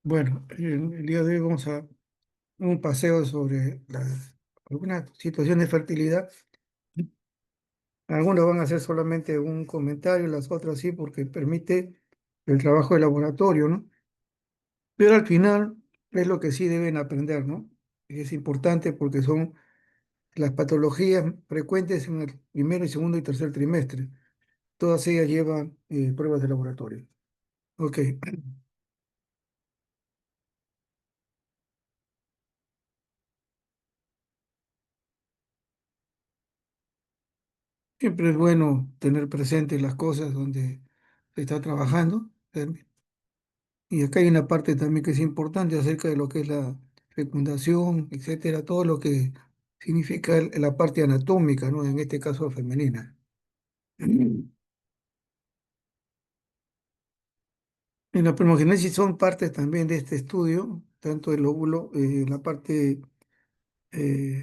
Bueno, el día de hoy vamos a un paseo sobre algunas situaciones de fertilidad. Algunas van a ser solamente un comentario, las otras sí, porque permite el trabajo de laboratorio, ¿no? Pero al final es lo que sí deben aprender, ¿no? Es importante porque son las patologías frecuentes en el primero y segundo y tercer trimestre. Todas ellas llevan pruebas de laboratorio. Ok, siempre es bueno tener presentes las cosas donde se está trabajando. Y acá hay una parte también que es importante acerca de lo que es la fecundación, etcétera, todo lo que significa la parte anatómica, ¿no? En este caso femenina. En la primogénesis son partes también de este estudio, tanto el óvulo, la parte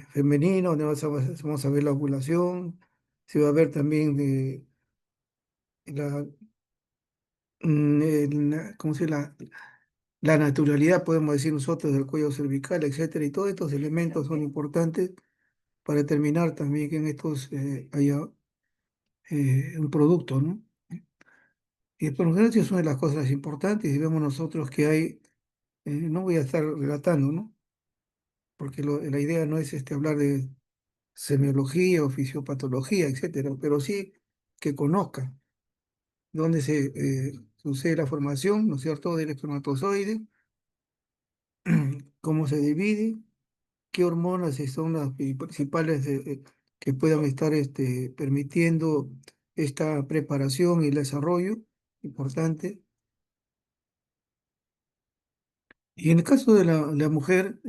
femenina, donde vamos a ver la ovulación, se va a ver también de la, ¿cómo se llama? La naturalidad, podemos decir nosotros, del cuello cervical, etcétera, y todos estos elementos son importantes para determinar también que en estos haya un producto, ¿no? Y el pornografía es una de las cosas importantes y vemos nosotros que hay, no voy a estar relatando, ¿no? Porque la idea no es hablar de semiología o fisiopatología, etcétera, pero sí que conozcan dónde se sucede la formación, ¿no es cierto?, del espermatozoide, cómo se divide, qué hormonas son las principales que puedan estar permitiendo esta preparación y el desarrollo importante. Y en el caso de la mujer,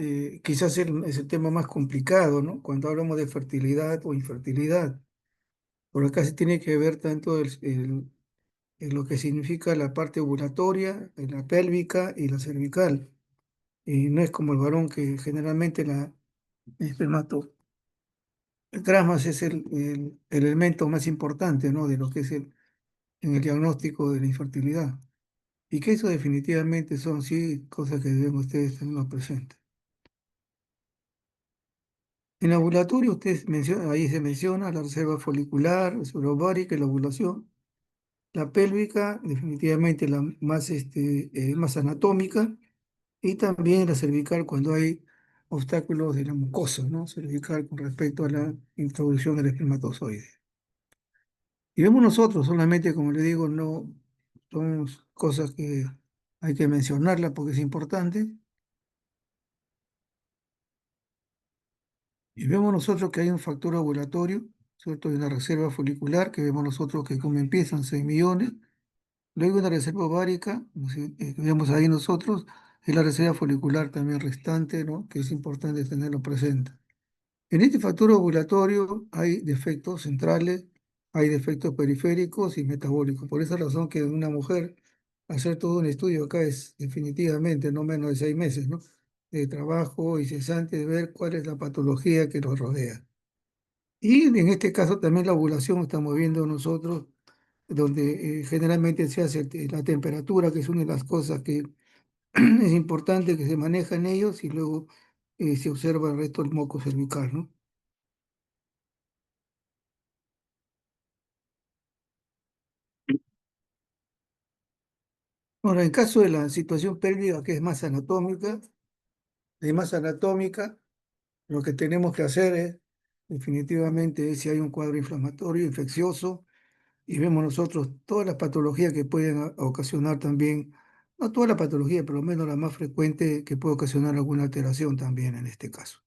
quizás es el tema más complicado, ¿no? Cuando hablamos de fertilidad o infertilidad, por acá se tiene que ver tanto en lo que significa la parte ovulatoria, en la pélvica y la cervical. Y no es como el varón que generalmente espermato el trasmas es el elemento más importante, ¿no? De lo que es en el diagnóstico de la infertilidad. Y que eso definitivamente son, sí, cosas que deben ustedes tener presentes. En el ovulatorio, ustedes menciona, ahí se menciona la reserva folicular, la reserva ovárica y la ovulación. La pélvica, definitivamente la más, más anatómica. Y también la cervical cuando hay obstáculos de la mucosa, ¿no? Cervical con respecto a la introducción del espermatozoide. Y vemos nosotros, solamente como le digo, no son cosas que hay que mencionarlas porque es importante. Y vemos nosotros que hay un factor ovulatorio, ¿cierto? Hay una reserva folicular que vemos nosotros que como empiezan 6 millones. Luego una reserva ovárica, no sé, que vemos ahí nosotros, y la reserva folicular también restante, ¿no? Que es importante tenerlo presente. En este factor ovulatorio hay defectos centrales, hay defectos periféricos y metabólicos. Por esa razón que una mujer hacer todo un estudio acá es definitivamente no menos de 6 meses, ¿no? De trabajo incesante de ver cuál es la patología que los rodea. Y en este caso también la ovulación estamos viendo nosotros, donde generalmente se hace la temperatura, que es una de las cosas que es importante que se maneja en ellos y luego se observa el resto del moco cervical, ¿no? Ahora, en caso de la situación pélvica, que es más anatómica, lo que tenemos que hacer es, definitivamente, es si hay un cuadro inflamatorio, infeccioso, y vemos nosotros todas las patologías que pueden ocasionar también, no toda la patología, pero al menos la más frecuente que puede ocasionar alguna alteración también en este caso.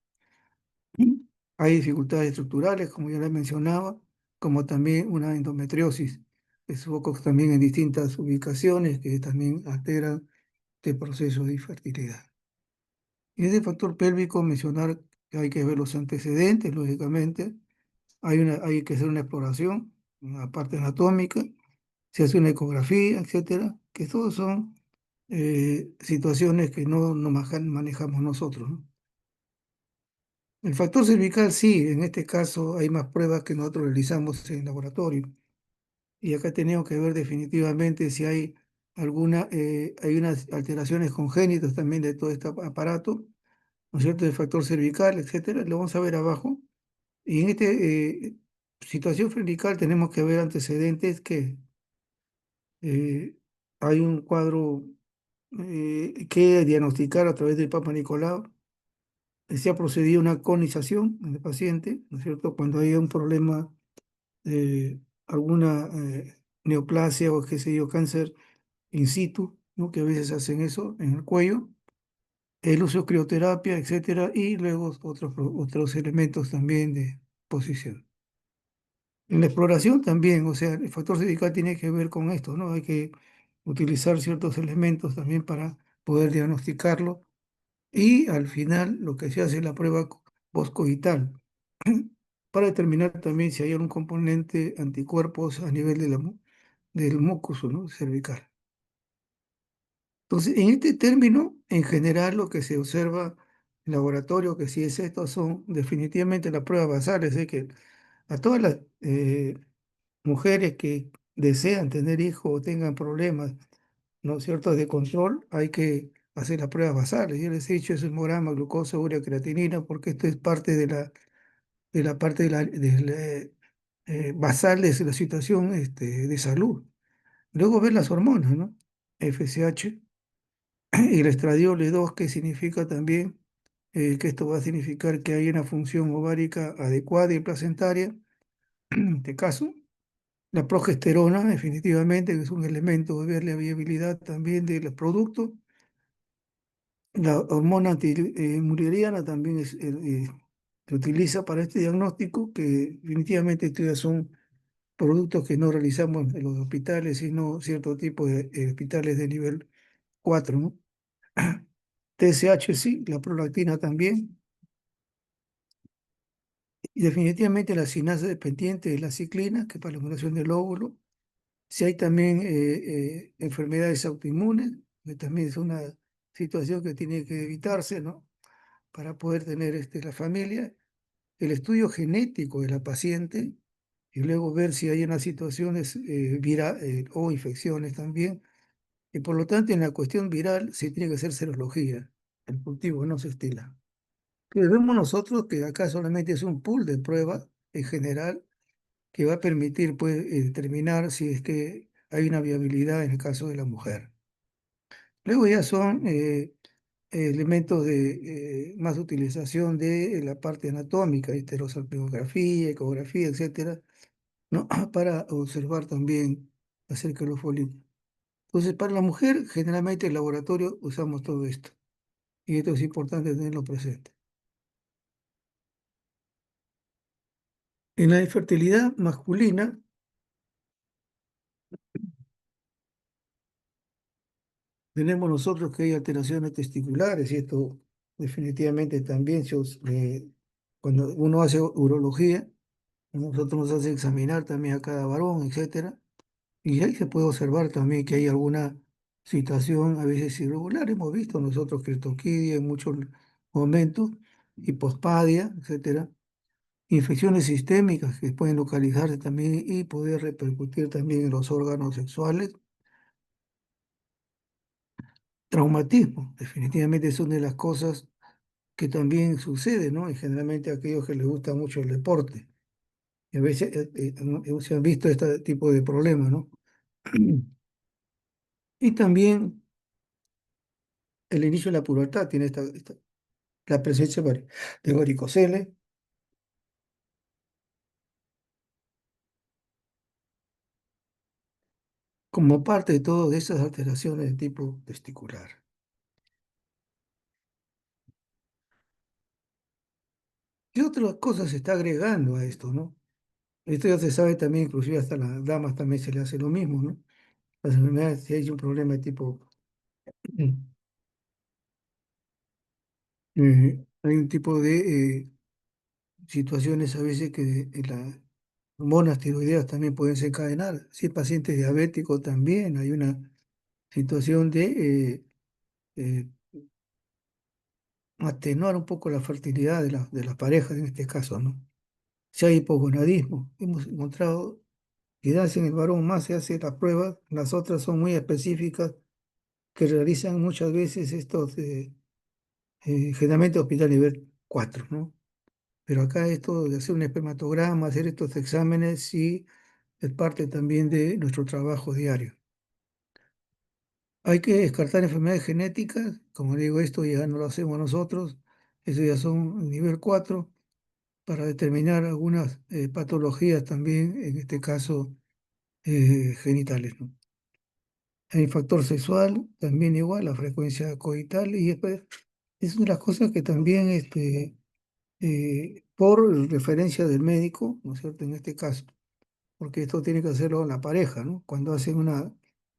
Y hay dificultades estructurales, como ya les mencionaba, como también una endometriosis, que es focos también en distintas ubicaciones que también alteran este proceso de infertilidad. Y ese factor pélvico, mencionar que hay que ver los antecedentes, lógicamente, hay que hacer una exploración, una parte anatómica, se hace una ecografía, etcétera, que todos son situaciones que no manejamos nosotros, ¿no? El factor cervical sí, en este caso hay más pruebas que nosotros realizamos en laboratorio. Y acá tenemos que ver definitivamente si hay hay unas alteraciones congénitas también de todo este aparato, ¿no es cierto?, del factor cervical, etcétera, lo vamos a ver abajo. Y en esta situación cervical tenemos que ver antecedentes que eh, hay un cuadro que diagnosticar a través del Papa Nicolau. Se ha procedido a una conización en el paciente, ¿no es cierto?, cuando hay un problema alguna neoplasia o qué sé yo, cáncer in situ, ¿no? Que a veces hacen eso en el cuello, el uso de crioterapia, etcétera, y luego otros elementos también de posición. En la exploración también, o sea, el factor cervical tiene que ver con esto, ¿no? Hay que utilizar ciertos elementos también para poder diagnosticarlo y al final lo que se hace es la prueba postcoital para determinar también si hay algún componente anticuerpos a nivel del mucoso, ¿no?, cervical. Entonces, en este término, en general, lo que se observa en laboratorio, que sí es esto, son definitivamente las pruebas basales, es que a todas las mujeres que desean tener hijos o tengan problemas, ¿no es cierto?, de control, hay que hacer las pruebas basales. Yo les he dicho, es hemograma, glucosa, urea, creatinina, porque esto es parte de la parte basal de la situación de salud. Luego ver las hormonas, ¿no? FSH y el estradiol E2, que significa también que esto va a significar que hay una función ovárica adecuada y placentaria, en este caso. La progesterona, definitivamente, que es un elemento de ver la viabilidad también de los productos. La hormona antimureriana también se utiliza para este diagnóstico, que definitivamente estos ya son productos que no realizamos en los hospitales, sino cierto tipo de hospitales de nivel 4, ¿no? TSH sí, la prolactina también, y definitivamente la sinasa dependiente de la ciclina, que para la modulación del óvulo. Si hay también enfermedades autoinmunes, que también es una situación que tiene que evitarse, ¿no?, para poder tener la familia, el estudio genético de la paciente y luego ver si hay unas situaciones o infecciones también. Y por lo tanto, en la cuestión viral, se tiene que hacer serología. El cultivo no se estila. Pero vemos nosotros que acá solamente es un pool de pruebas en general que va a permitir, pues, determinar si es que hay una viabilidad en el caso de la mujer. Luego ya son elementos de más utilización de la parte anatómica, histerosalpingografía, ecografía, etcétera, ¿no? Para observar también acerca de los folículos. Entonces, para la mujer, generalmente en el laboratorio usamos todo esto. Y esto es importante tenerlo presente. En la infertilidad masculina, tenemos nosotros que hay alteraciones testiculares y esto definitivamente también cuando uno hace urología, nosotros nos hace examinar también a cada varón, etcétera, y ahí se puede observar también que hay alguna situación a veces irregular. Hemos visto nosotros criptoquidia en muchos momentos, hipospadia, etcétera, infecciones sistémicas que pueden localizarse también y poder repercutir también en los órganos sexuales. Traumatismo, definitivamente es una de las cosas que también sucede, ¿no? Y generalmente a aquellos que les gusta mucho el deporte. Y a veces se han visto este tipo de problemas, ¿no? Y también el inicio de la pubertad tiene la presencia de varicoceles como parte de todas esas alteraciones de tipo testicular. ¿Qué otras cosas se está agregando a esto, no? Esto ya se sabe también, inclusive hasta las damas también se le hace lo mismo, ¿no? Las enfermedades, si hay un problema de tipo hay un tipo de situaciones a veces que las hormonas tiroideas también pueden desencadenar. Si es paciente diabético también hay una situación de eh, atenuar un poco la fertilidad de las parejas en este caso, ¿no? Si hay hipogonadismo, hemos encontrado Quizás en el varón más se hace la prueba, las otras son muy específicas que realizan muchas veces estos, generalmente hospital nivel 4, ¿no? Pero acá esto de hacer un espermatograma, hacer estos exámenes, sí es parte también de nuestro trabajo diario. Hay que descartar enfermedades genéticas, como digo, esto ya no lo hacemos nosotros, eso ya son nivel 4 para determinar algunas patologías también, en este caso genitales, ¿no? Hay factor sexual, también igual, la frecuencia coital, y después es una de las cosas que también, por referencia del médico, ¿no es cierto? En este caso, porque esto tiene que hacerlo la pareja, ¿no? Cuando hacen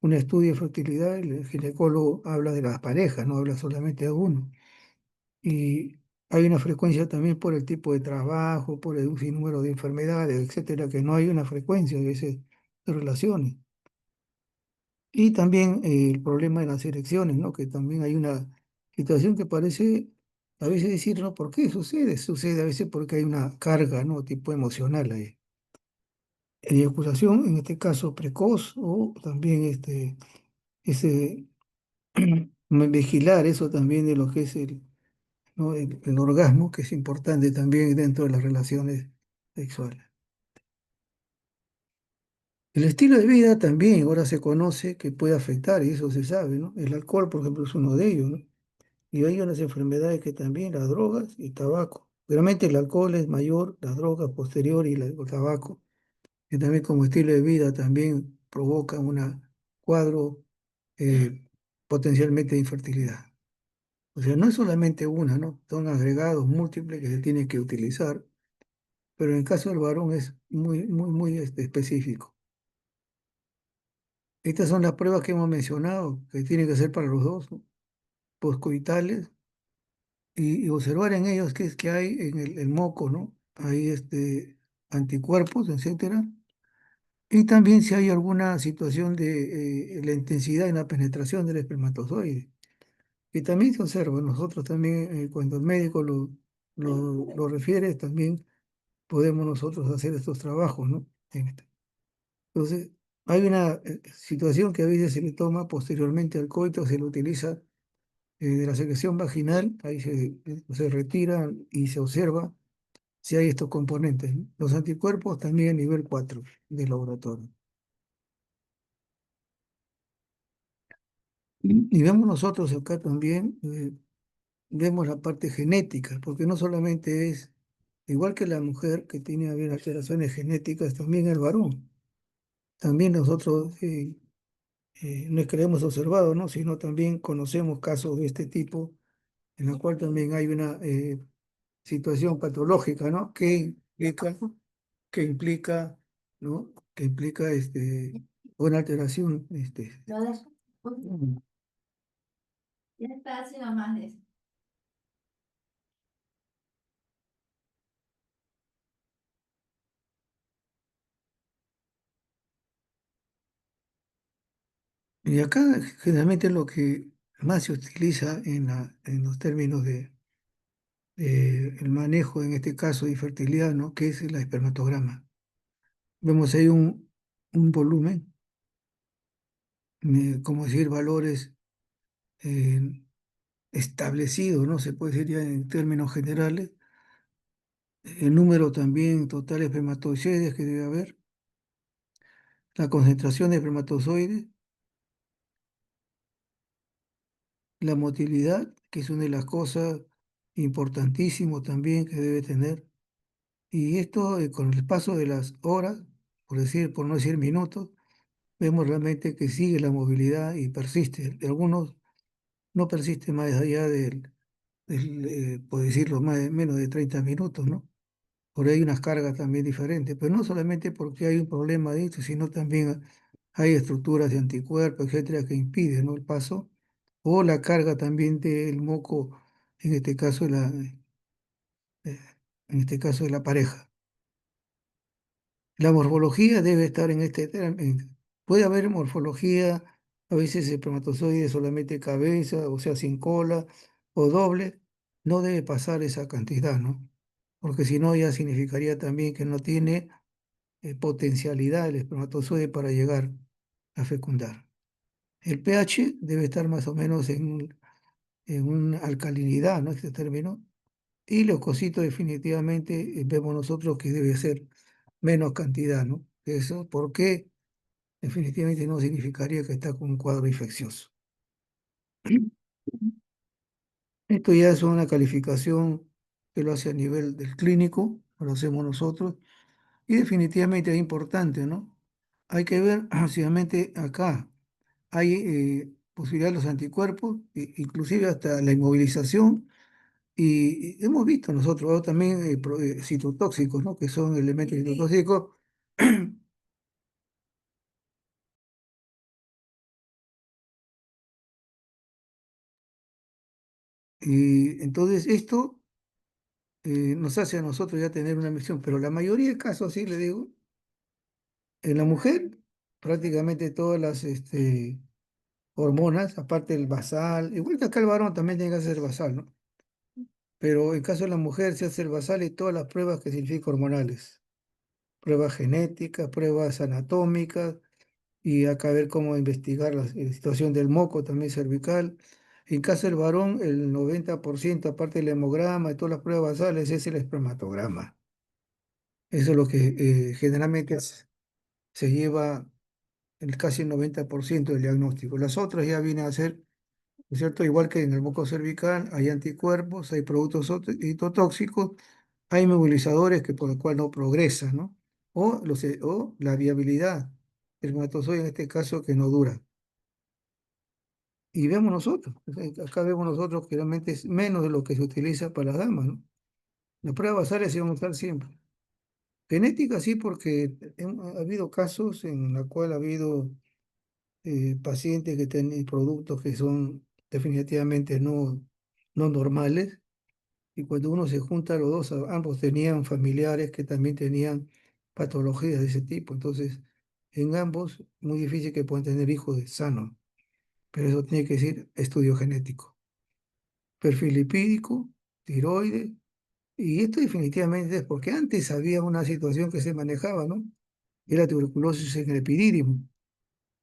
un estudio de fertilidad, el ginecólogo habla de las parejas, no habla solamente de uno. Y hay una frecuencia también por el tipo de trabajo, por el sinnúmero de enfermedades, etcétera, que no hay una frecuencia a veces de relaciones. Y también el problema de las elecciones, ¿no? Que también hay una situación que parece a veces decir, ¿no? ¿Por qué sucede? Sucede a veces porque hay una carga, ¿no? Tipo emocional ahí. Eyaculación, en este caso precoz, o también ese, vigilar eso también de lo que es ¿no? El orgasmo, que es importante también dentro de las relaciones sexuales. El estilo de vida también ahora se conoce que puede afectar, y eso se sabe, ¿no? El alcohol, por ejemplo, es uno de ellos, ¿no? Y hay unas enfermedades que también, las drogas y tabaco. Realmente el alcohol es mayor, las drogas posterior y el tabaco, que también como estilo de vida también provoca un cuadro eh, potencialmente de infertilidad. O sea, no es solamente una, ¿no? Son agregados múltiples que se tienen que utilizar, pero en el caso del varón es muy, muy, muy específico. Estas son las pruebas que hemos mencionado, que tienen que hacer para los dos, ¿no? Poscoitales, y observar en ellos qué es que hay en el moco, ¿no? Hay anticuerpos, etcétera. Y también si hay alguna situación de la intensidad en la penetración del espermatozoide. Y también se observa, nosotros también, cuando el médico lo refiere, también podemos nosotros hacer estos trabajos, ¿no? Entonces, hay una situación que a veces se le toma posteriormente al coito, se lo utiliza de la secreción vaginal, ahí se retira y se observa si hay estos componentes, ¿no? Los anticuerpos también a nivel 4 de laboratorio. Y vemos nosotros acá también, vemos la parte genética, porque no solamente es, igual que la mujer que tiene a ver alteraciones genéticas, también el varón. También nosotros no es que lo hemos observado, ¿no? Sino también conocemos casos de este tipo, en la cual también hay una situación patológica, ¿no? Que implica, ¿no? Que implica una alteración. Ya está haciendo más de eso. Y acá generalmente lo que más se utiliza en los términos de el manejo, en este caso de infertilidad, ¿no? Que es el espermatograma. Vemos ahí un volumen, como decir, valores eh, establecidos, ¿no? Se puede decir ya en términos generales. El número también total de espermatozoides que debe haber, la concentración de espermatozoides, la motilidad, que es una de las cosas importantísimas también que debe tener. Y esto, con el paso de las horas, por no decir minutos, vemos realmente que sigue la movilidad y persiste. De algunos no persiste más allá por decirlo, menos de 30 minutos, ¿no? Por ahí hay unas cargas también diferentes, pero no solamente porque hay un problema de esto, sino también hay estructuras de anticuerpos, etcétera, que impiden, ¿no? El paso, o la carga también del moco, en este caso eh, de la pareja. La morfología debe estar en puede haber morfología, a veces el espermatozoide solamente cabeza, o sea, sin cola, o doble, no debe pasar esa cantidad, ¿no? Porque si no, ya significaría también que no tiene potencialidad del espermatozoide para llegar a fecundar. El pH debe estar más o menos en una alcalinidad, ¿no? Este término. Y leucocitos definitivamente vemos nosotros que debe ser menos cantidad, ¿no? Eso porque definitivamente no significaría que está con un cuadro infeccioso. Esto ya es una calificación que lo hace a nivel del clínico, lo hacemos nosotros, y definitivamente es importante, ¿no? Hay que ver, básicamente acá, hay posibilidad de los anticuerpos, inclusive hasta la inmovilización, y hemos visto nosotros también citotóxicos, ¿no? Que son elementos citotóxicos. Y entonces esto nos hace a nosotros ya tener una misión, pero la mayoría de casos, sí le digo, en la mujer, prácticamente todas las hormonas, aparte del basal, igual que acá el varón también tiene que hacer basal, ¿no? Pero en caso de la mujer se hace el basal y todas las pruebas que significan hormonales, pruebas genéticas, pruebas anatómicas, y acá ver cómo investigar la situación del moco también cervical. En caso del varón, el 90%, aparte del hemograma y todas las pruebas basales, es el espermatograma. Eso es lo que generalmente se lleva casi el 90% del diagnóstico. Las otras ya vienen a ser, ¿no es cierto? Igual que en el moco cervical, hay anticuerpos, hay productos citotóxicos, hay movilizadores que por el cual no progresa, ¿no? O la viabilidad del espermatozoide en este caso que no dura. Y vemos nosotros, o sea, acá vemos nosotros que realmente es menos de lo que se utiliza para las damas, ¿no? Las pruebas basales se van a usar siempre. Genética sí, porque ha habido casos en los cuales ha habido pacientes que tienen productos que son definitivamente no normales, y cuando uno se junta los dos, ambos tenían familiares que también tenían patologías de ese tipo, entonces en ambos muy difícil que puedan tener hijos sanos, pero eso tiene que decir estudio genético, perfil lipídico, tiroides, y esto definitivamente es porque antes había una situación que se manejaba, ¿no? Era tuberculosis en el epidídimo.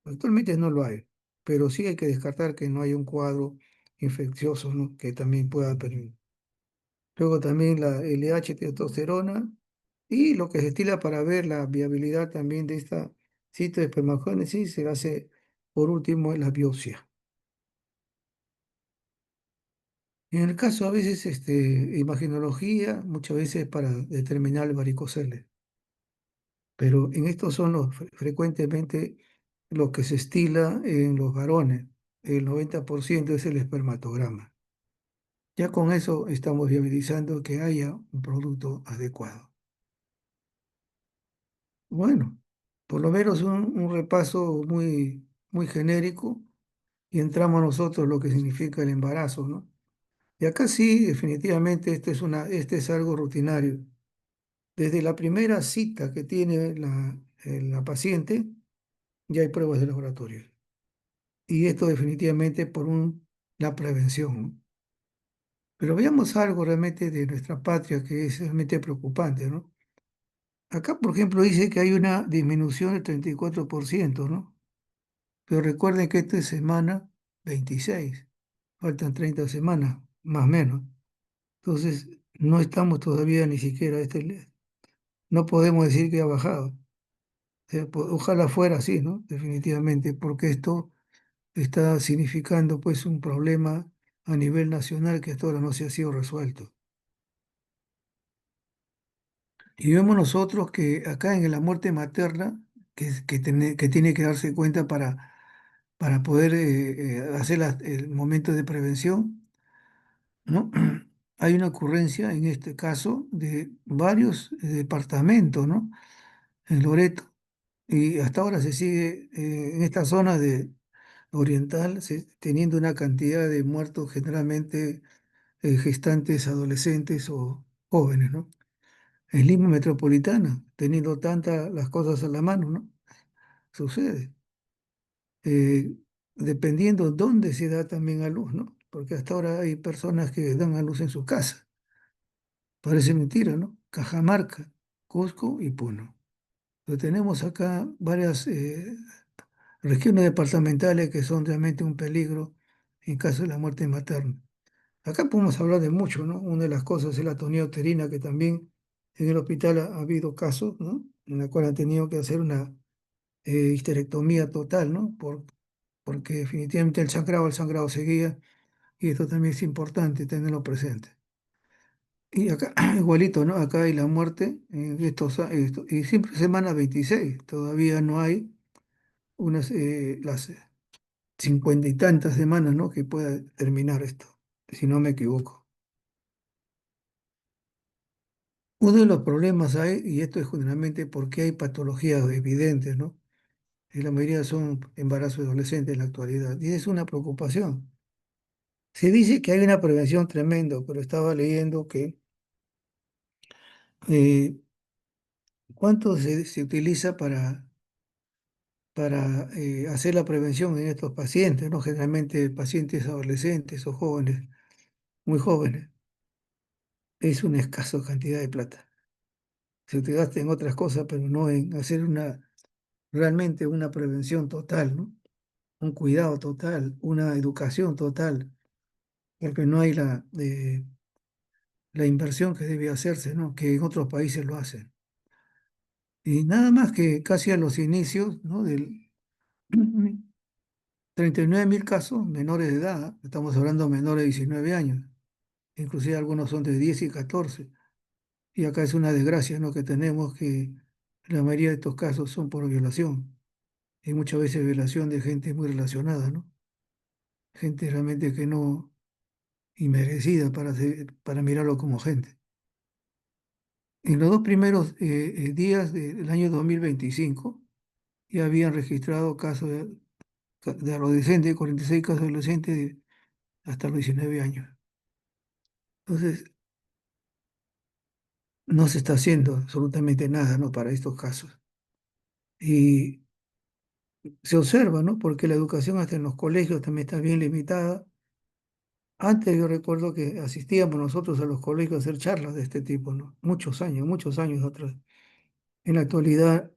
Actualmente no lo hay, pero sí hay que descartar que no hay un cuadro infeccioso, ¿no? Que también pueda permitir. Luego también la LH, testosterona, y lo que se estila para ver la viabilidad también de esta cita de espermagénesis se hace por último en la biopsia. En el caso a veces imagenología, muchas veces para determinar el varicocele, pero en estos son los frecuentemente lo que se estila en los varones. El 90% es el espermatograma. Ya con eso estamos viabilizando que haya un producto adecuado. Bueno, por lo menos un repaso muy genérico y entramos nosotros lo que significa el embarazo, ¿no? Y acá sí, definitivamente este es algo rutinario. Desde la primera cita que tiene la paciente, ya hay pruebas de laboratorio. Y esto definitivamente por la prevención, ¿no? Pero veamos algo realmente de nuestra patria que es realmente preocupante, ¿no? Acá, por ejemplo, dice que hay una disminución del 34%, ¿no? Pero recuerden que esta es semana 26, faltan 30 semanas, más o menos. Entonces, no estamos todavía ni siquiera, no podemos decir que ha bajado. Ojalá fuera así, ¿no? Definitivamente, porque esto está significando pues un problema a nivel nacional que hasta ahora no se ha sido resuelto. Y vemos nosotros que acá en la muerte materna, que tiene que darse cuenta para poder hacer el momento de prevención, ¿no? Hay una ocurrencia en este caso de varios departamentos, ¿no? En Loreto. Y hasta ahora se sigue en esta zona de oriental teniendo una cantidad de muertos generalmente gestantes, adolescentes o jóvenes, ¿no? En Lima Metropolitana, teniendo tantas las cosas a la mano, ¿no? Sucede. Eh, Dependiendo dónde se da también a luz, ¿no? Porque hasta ahora hay personas que dan a luz en su casa. Parece mentira, ¿no? Cajamarca, Cusco y Puno. Pero tenemos acá varias regiones departamentales que son realmente un peligro en caso de la muerte materna. Acá podemos hablar de mucho, ¿no? Una de las cosas es la tonía uterina, que también en el hospital ha habido casos, ¿no? En la cual han tenido que hacer una histerectomía total, ¿no? Porque definitivamente el sangrado seguía, y esto también es importante tenerlo presente. Y acá, igualito, ¿no? Acá hay la muerte, y siempre semana 26 todavía no hay las 50 y tantas semanas, ¿no? Que pueda terminar esto, si no me equivoco. Uno de los problemas hay, y esto es generalmente porque hay patologías evidentes, ¿no? Y la mayoría son embarazos adolescentes en la actualidad, y es una preocupación. Se dice que hay una prevención tremenda, pero estaba leyendo que eh, ¿cuánto se utiliza para hacer la prevención en estos pacientes, ¿no? Generalmente pacientes adolescentes o jóvenes, muy jóvenes? Es una escasa cantidad de plata. Se te gasta en otras cosas, pero no en hacer realmente una prevención total, ¿no? Un cuidado total, una educación total, porque no hay la inversión que debe hacerse, ¿no? Que en otros países lo hacen. Y nada más que casi a los inicios, ¿no? Del 39.000 casos menores de edad, estamos hablando de menores de 19 años, inclusive algunos son de 10 y 14. Y acá es una desgracia, ¿no? Que tenemos que la mayoría de estos casos son por violación, y muchas veces violación de gente muy relacionada, ¿no? Gente realmente que no, inmerecida para mirarlo como gente. En los dos primeros días del año 2025 ya habían registrado casos de adolescentes, 46 casos de adolescentes hasta los 19 años. Entonces, no se está haciendo absolutamente nada, ¿no? Para estos casos. Y se observa, ¿no? Porque la educación hasta en los colegios también está bien limitada. Antes yo recuerdo que asistíamos nosotros a los colegios a hacer charlas de este tipo, ¿no? Muchos años atrás. En la actualidad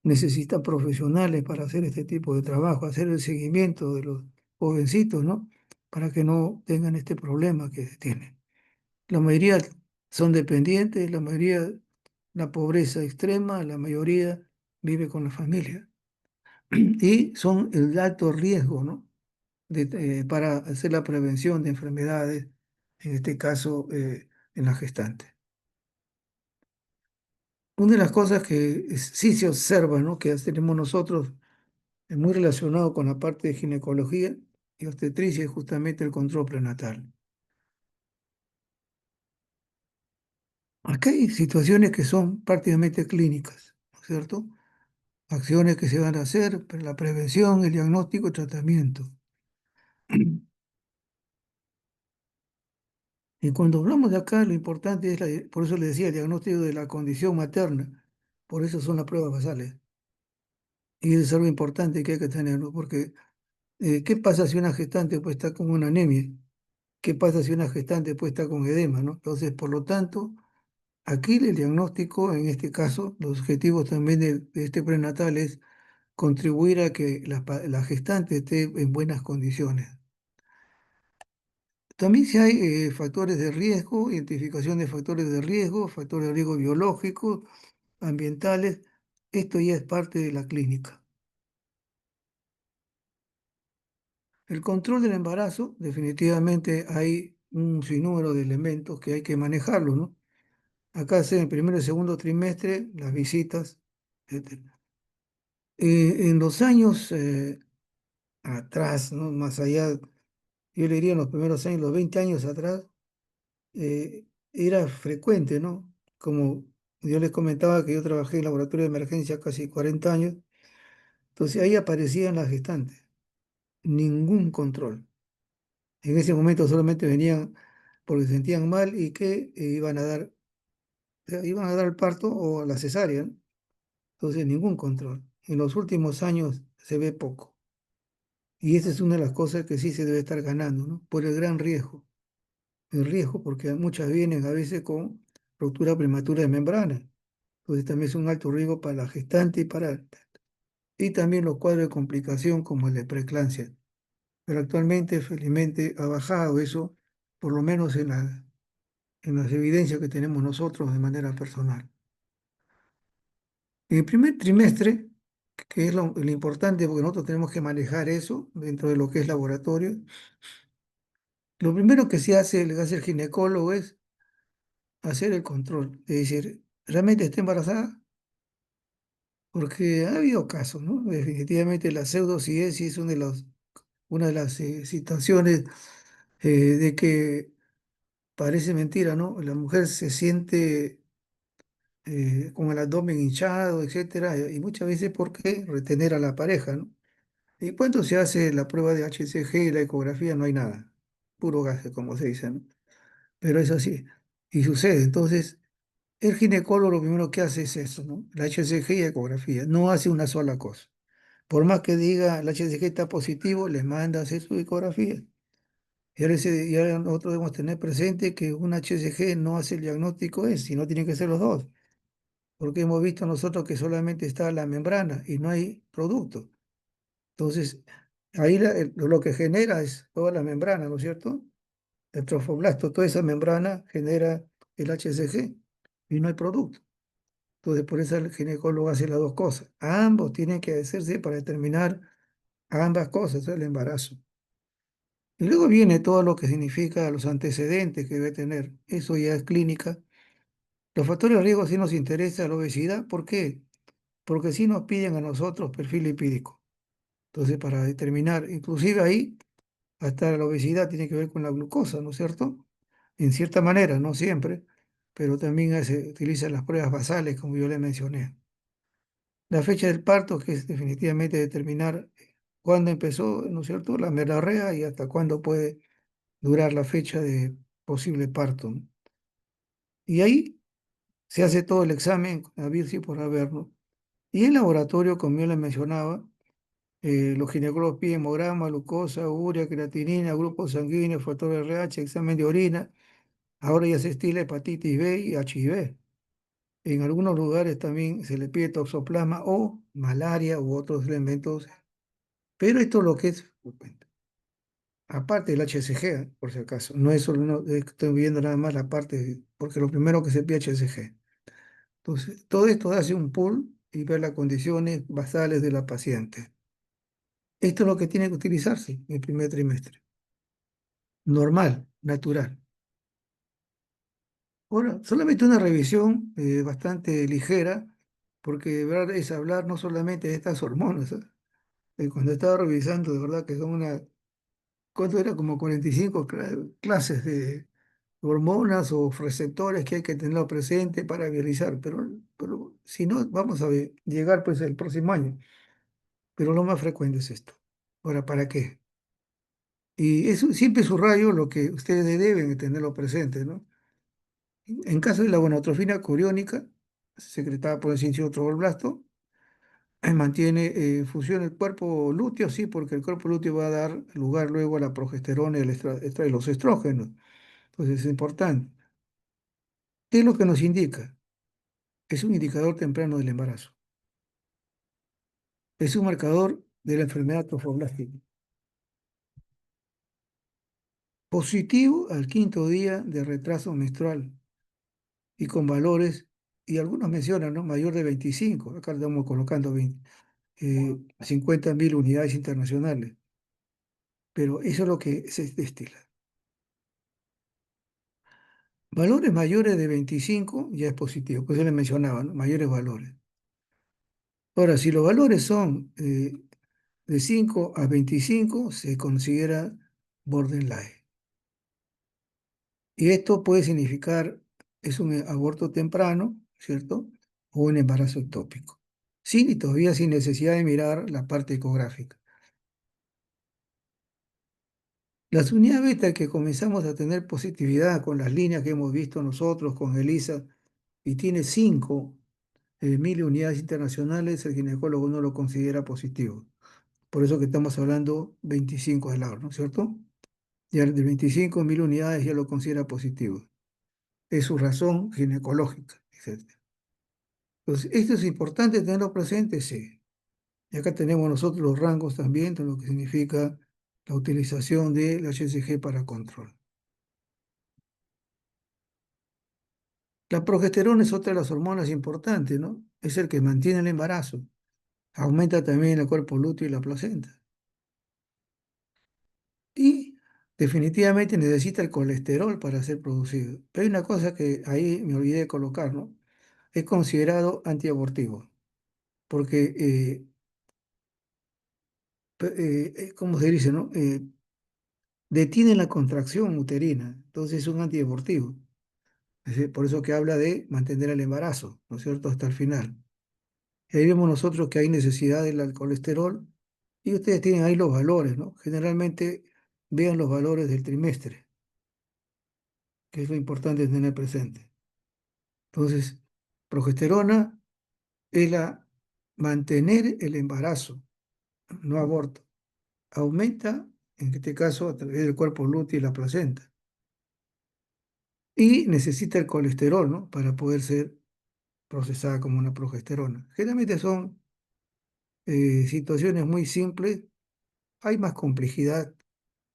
necesita profesionales para hacer este tipo de trabajo, hacer el seguimiento de los jovencitos, ¿no? Para que no tengan este problema que tienen. La mayoría son dependientes, la mayoría, la pobreza extrema, la mayoría vive con la familia. Y son el alto riesgo, ¿no? Para hacer la prevención de enfermedades, en este caso en la gestante. Una de las cosas que sí se observa, ¿no? Que tenemos nosotros, es muy relacionado con la parte de ginecología y obstetricia, es justamente el control prenatal. Acá hay situaciones que son prácticamente clínicas, ¿no es cierto? Acciones que se van a hacer para la prevención, el diagnóstico y tratamiento. Y cuando hablamos de acá, lo importante es, por eso le decía, el diagnóstico de la condición materna. Por eso son las pruebas basales. Y eso es algo importante que hay que tenerlo, porque ¿qué pasa si una gestante pues, está con una anemia? ¿Qué pasa si una gestante pues, está con edema, ¿no? Entonces, por lo tanto, aquí el diagnóstico, en este caso, los objetivos también de este prenatal es contribuir a que la gestante esté en buenas condiciones. También si hay factores de riesgo, identificación de factores de riesgo biológicos, ambientales, esto ya es parte de la clínica. El control del embarazo, definitivamente hay un sinnúmero de elementos que hay que manejarlo, ¿no? Acá en el primer y segundo trimestre, las visitas, etc. En los años atrás, ¿no? Más allá, yo le diría en los primeros años, los 20 años atrás, era frecuente, ¿no? Como yo les comentaba que yo trabajé en laboratorio de emergencia casi 40 años, entonces ahí aparecían las gestantes, ningún control. En ese momento solamente venían porque se sentían mal y que iban a dar el parto o la cesárea, ¿no? Entonces ningún control. En los últimos años se ve poco. Y esa es una de las cosas que sí se debe estar ganando, ¿no? Por el gran riesgo. El riesgo porque muchas vienen a veces con ruptura prematura de membrana. Entonces también es un alto riesgo para la gestante y también los cuadros de complicación como el de preeclampsia. Pero actualmente, felizmente, ha bajado eso, por lo menos en las evidencias que tenemos nosotros de manera personal. En el primer trimestre, que es lo importante, porque nosotros tenemos que manejar eso dentro de lo que es laboratorio, lo primero que le hace el ginecólogo es hacer el control, es decir, ¿realmente está embarazada? Porque ha habido casos, ¿no? Definitivamente la pseudociencia es una de las situaciones de que parece mentira, ¿no? La mujer se siente con el abdomen hinchado, etcétera, y muchas veces ¿por qué? Retener a la pareja, ¿no? Y cuando se hace la prueba de HCG y la ecografía no hay nada, puro gas, como se dice, ¿no? Pero es así, y sucede. Entonces, el ginecólogo lo primero que hace es eso, ¿no? La HCG y ecografía, no hace una sola cosa. Por más que diga el HCG está positivo, les manda a hacer su ecografía. Y ahora nosotros debemos tener presente que un HCG no hace el diagnóstico, sino tienen que ser los dos, porque hemos visto nosotros que solamente está la membrana y no hay producto. Entonces, ahí lo que genera es toda la membrana, ¿no es cierto? El trofoblasto, toda esa membrana genera el HCG y no hay producto. Entonces, por eso el ginecólogo hace las dos cosas. Ambos tienen que hacerse para determinar ambas cosas, el embarazo. Y luego viene todo lo que significa los antecedentes que debe tener. Eso ya es clínica. Los factores de riesgo sí nos interesa la obesidad. ¿Por qué? Porque sí nos piden a nosotros perfil lipídico. Entonces, para determinar, inclusive ahí, hasta la obesidad tiene que ver con la glucosa, ¿no es cierto? En cierta manera, no siempre, pero también se utilizan las pruebas basales, como yo le mencioné. La fecha del parto, que es definitivamente determinar cuándo empezó, ¿no es cierto?, la menorrea y hasta cuándo puede durar la fecha de posible parto, ¿no? Y ahí se hace todo el examen, a ver si por haber, ¿no? Y en laboratorio, como yo le mencionaba, los ginecólogos piden hemograma, glucosa, urea, creatinina, grupos sanguíneos, factor RH, examen de orina. Ahora ya se estila hepatitis B y HIV. En algunos lugares también se le pide toxoplasma o malaria u otros elementos. Pero esto es lo que es, aparte del HCG, por si acaso. No es solo, estoy viendo nada más la parte, porque lo primero que se pide es HCG. Entonces, todo esto hace un pool y ver las condiciones basales de la paciente. Esto es lo que tiene que utilizarse en el primer trimestre. Normal, natural. Ahora, solamente una revisión bastante ligera, porque de verdad es hablar no solamente de estas hormonas. Cuando estaba revisando, de verdad que son ¿cuánto era? Como 45 clases de hormonas o receptores que hay que tenerlo presente para realizar, pero si no, vamos a llegar pues el próximo año. Pero lo más frecuente es esto. Ahora, ¿para qué? Y eso siempre subrayo lo que ustedes deben de tenerlo presente, ¿no? En caso de la gonadotrofina coriónica, secretada por el cincin tromblasto, mantiene función el cuerpo lúteo, sí, porque el cuerpo lúteo va a dar lugar luego a la progesterona y los estrógenos. Entonces es importante. ¿Qué es lo que nos indica? Es un indicador temprano del embarazo. Es un marcador de la enfermedad trofoblástica. Positivo al quinto día de retraso menstrual y con valores, y algunos mencionan, ¿no? Mayor de 25, acá le estamos colocando 50.000 unidades internacionales, pero eso es lo que se destila. Valores mayores de 25 ya es positivo, pues yo le mencionaba, ¿no? Mayores valores. Ahora, si los valores son de 5 a 25, se considera borderline. Y esto puede significar, es un aborto temprano, ¿cierto? O un embarazo ectópico. Sí, y todavía sin necesidad de mirar la parte ecográfica. Las unidades beta que comenzamos a tener positividad con las líneas que hemos visto nosotros con ELISA y tiene 5.000 unidades internacionales, el ginecólogo no lo considera positivo. Por eso que estamos hablando 25 de lado, ¿no es cierto? Ya de 25.000 unidades ya lo considera positivo. Es su razón ginecológica, etc. Entonces, esto es importante tenerlo presente, sí. Y acá tenemos nosotros los rangos también de lo que significa la utilización del HCG para control. La progesterona es otra de las hormonas importantes, ¿no? Es el que mantiene el embarazo. Aumenta también el cuerpo lúteo y la placenta. Y definitivamente necesita el colesterol para ser producido. Pero hay una cosa que ahí me olvidé de colocar, ¿no? Es considerado antiabortivo, porque, ¿cómo se dice, no? Detiene la contracción uterina, entonces es un antiabortivo. Es decir, por eso que habla de mantener el embarazo, ¿no es cierto?, hasta el final. Y ahí vemos nosotros que hay necesidad del colesterol y ustedes tienen ahí los valores, ¿no? Generalmente vean los valores del trimestre, que es lo importante tener presente. Entonces, progesterona es la mantener el embarazo, no aborto. Aumenta, en este caso, a través del cuerpo lúteo y la placenta. Y necesita el colesterol, ¿no? Para poder ser procesada como una progesterona. Generalmente son situaciones muy simples, hay más complejidad,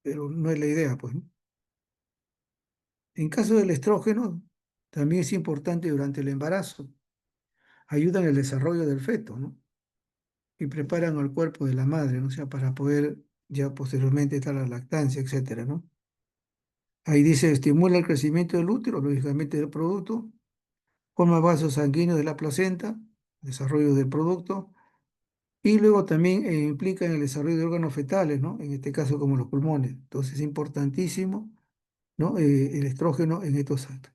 pero no es la idea, pues, ¿no? En caso del estrógeno, también es importante durante el embarazo, ayudan en el desarrollo del feto, ¿no? Y preparan al cuerpo de la madre, ¿no? O sea, para poder ya posteriormente estar la lactancia, etcétera, ¿no? Ahí dice, estimula el crecimiento del útero, lógicamente del producto, forma vasos sanguíneos de la placenta, desarrollo del producto, y luego también implica en el desarrollo de órganos fetales, ¿no? En este caso como los pulmones. Entonces es importantísimo, ¿no? El estrógeno en estos actos.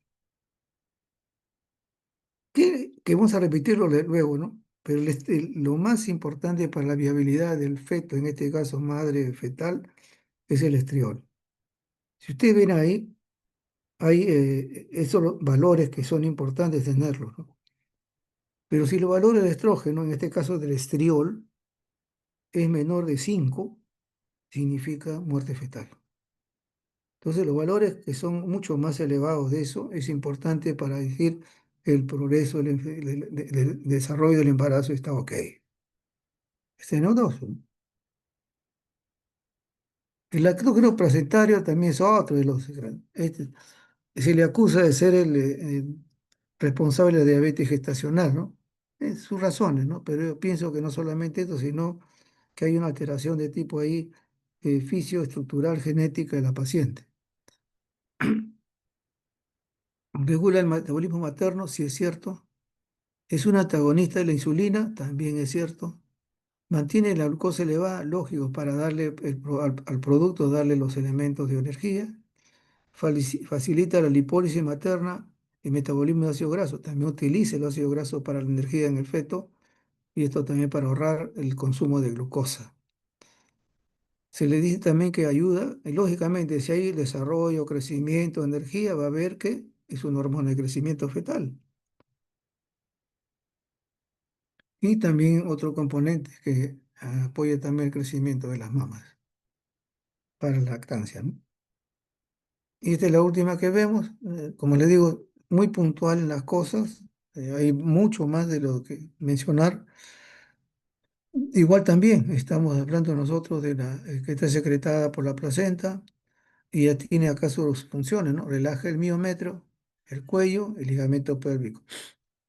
Que vamos a repetirlo luego, ¿no? Pero lo más importante para la viabilidad del feto, en este caso madre fetal, es el estriol. Si ustedes ven ahí, hay esos valores que son importantes tenerlos, ¿no? Pero si los valores del estrógeno, en este caso del estriol, es menor de 5, significa muerte fetal. Entonces, los valores que son mucho más elevados de eso es importante para decir el progreso del desarrollo del embarazo está ok. Este no dos. El lactógeno placentario también es otro de los. Se le acusa de ser el responsable de la diabetes gestacional, ¿no? Es sus razones, ¿no? Pero yo pienso que no solamente esto, sino que hay una alteración de tipo ahí fisioestructural genética de la paciente. Regula el metabolismo materno, sí es cierto. Es un antagonista de la insulina, también es cierto. Mantiene la glucosa elevada, lógico, para darle al producto, darle los elementos de energía. Facilita la lipólisis materna y metabolismo de ácido graso. También utiliza el ácido graso para la energía en el feto y esto también para ahorrar el consumo de glucosa. Se le dice también que ayuda, y lógicamente, si hay desarrollo, crecimiento, energía, va a ver que es una hormona de crecimiento fetal. Y también otro componente que apoya también el crecimiento de las mamas para la lactancia, ¿no? Y esta es la última que vemos, como les digo, muy puntual en las cosas, hay mucho más de lo que mencionar. Igual también estamos hablando nosotros de la que está secretada por la placenta y ya tiene acá sus funciones, ¿no? Relaja el miómetro, el cuello, el ligamento pélvico.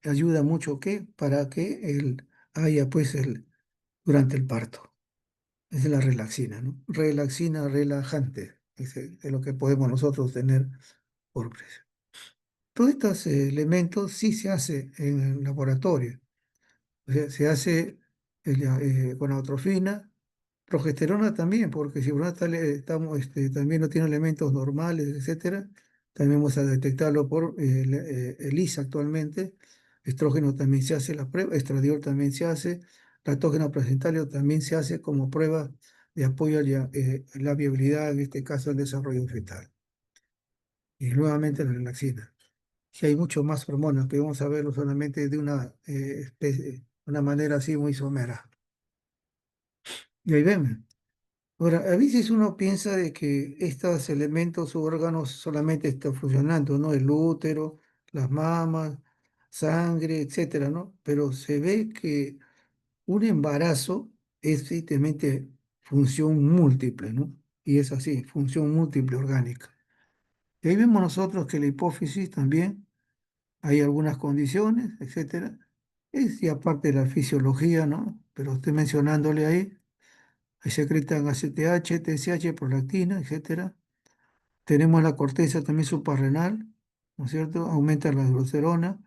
Ayuda mucho ¿qué? Para que haya pues durante el parto. Esa es la relaxina, ¿no? Relaxina relajante, es lo que podemos nosotros tener por precio. Todos estos elementos sí se hace en el laboratorio. O sea, se hace con atrofina, progesterona también, porque si estamos, también no tiene elementos normales, etcétera, también vamos a detectarlo por el ELISA actualmente. Estrógeno también se hace la prueba, estradiol también se hace, lactógeno placentario también se hace como prueba de apoyo a la viabilidad, en este caso, el desarrollo fetal. Y nuevamente la relaxina. Si hay mucho más hormonas, que vamos a verlo solamente de una una manera así muy somera. Y ahí ven. Ahora, a veces uno piensa de que estos elementos u órganos solamente están funcionando, ¿no? El útero, las mamas, sangre, etcétera, ¿no? Pero se ve que un embarazo es evidentemente función múltiple, ¿no? Y es así, función múltiple orgánica. Y ahí vemos nosotros que la hipófisis también hay algunas condiciones, etcétera. Es y aparte de la fisiología, ¿no? Pero estoy mencionándole ahí, ahí secretan ACTH, TSH, prolactina, etcétera. Tenemos la corteza también suprarrenal, ¿no es cierto? Aumenta la aldosterona.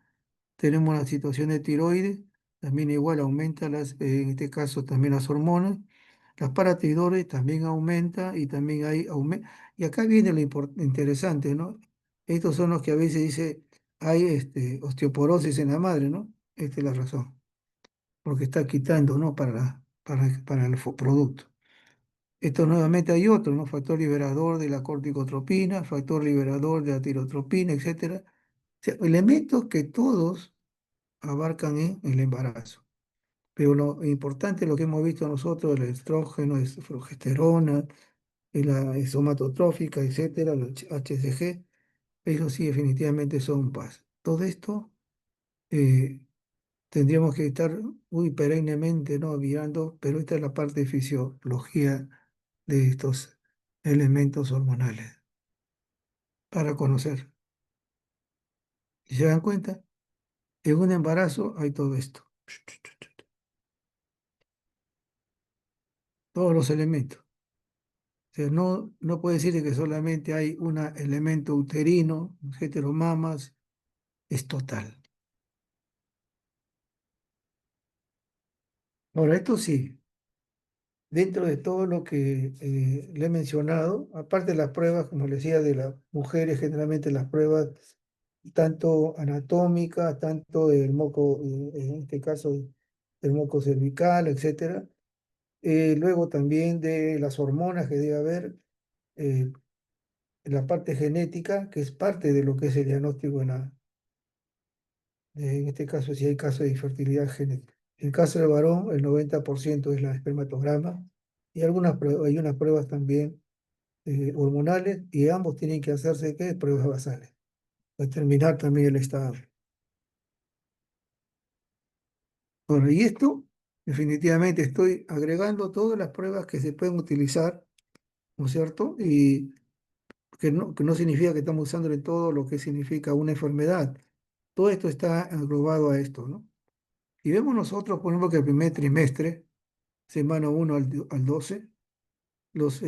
Tenemos la situación de tiroides, también igual aumenta en este caso también las hormonas. Las paratiroides también aumenta y también hay aumento. Y acá viene lo interesante, ¿no? Estos son los que a veces dice, hay osteoporosis en la madre, ¿no? Esta es la razón, porque está quitando, ¿no? Para el producto. Esto nuevamente hay otro, ¿no? Factor liberador de la corticotropina, factor liberador de la tirotropina, etcétera. O sea, elementos que todos abarcan en el embarazo. Pero lo importante, lo que hemos visto nosotros, el estrógeno, la progesterona, la somatotrófica, etcétera, los HCG, eso sí definitivamente son paz. Todo esto eh, tendríamos que estar muy perennemente, ¿no? Mirando, pero esta es la parte de fisiología de estos elementos hormonales para conocer. Si se dan cuenta, en un embarazo hay todo esto, todos los elementos. O sea, no puede decir que solamente hay un elemento uterino, heteromamas, es total. Ahora, esto sí, dentro de todo lo que le he mencionado, aparte de las pruebas, como le decía, de las mujeres, generalmente las pruebas tanto anatómicas, tanto del moco, en este caso, del moco cervical, etcétera. Luego también de las hormonas que debe haber, eh, la parte genética, que es parte de lo que es el diagnóstico en este caso, si hay caso de infertilidad genética. En el caso del varón, el 90% es la espermatograma y hay unas pruebas también hormonales y ambos tienen que hacerse ¿qué? Pruebas basales, determinar también el estado. Bueno, y esto, definitivamente estoy agregando todas las pruebas que se pueden utilizar, ¿no es cierto? Y que no significa que estamos usándole todo lo que significa una enfermedad. Todo esto está englobado a esto, ¿no? Y vemos nosotros, por ejemplo, que el primer trimestre, semana 1 al 12, los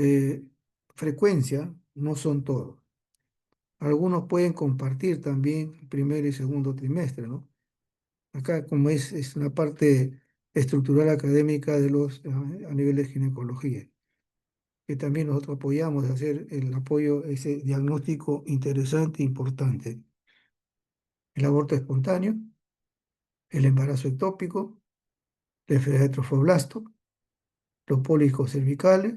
frecuencia no son todos. Algunos pueden compartir también el primer y segundo trimestre, ¿no? Acá, como es una parte estructural académica de a nivel de ginecología, que también nosotros apoyamos de hacer el apoyo, ese diagnóstico interesante e importante. El aborto espontáneo, el embarazo ectópico, la enfermedad de trofoblasto, los pólipos cervicales,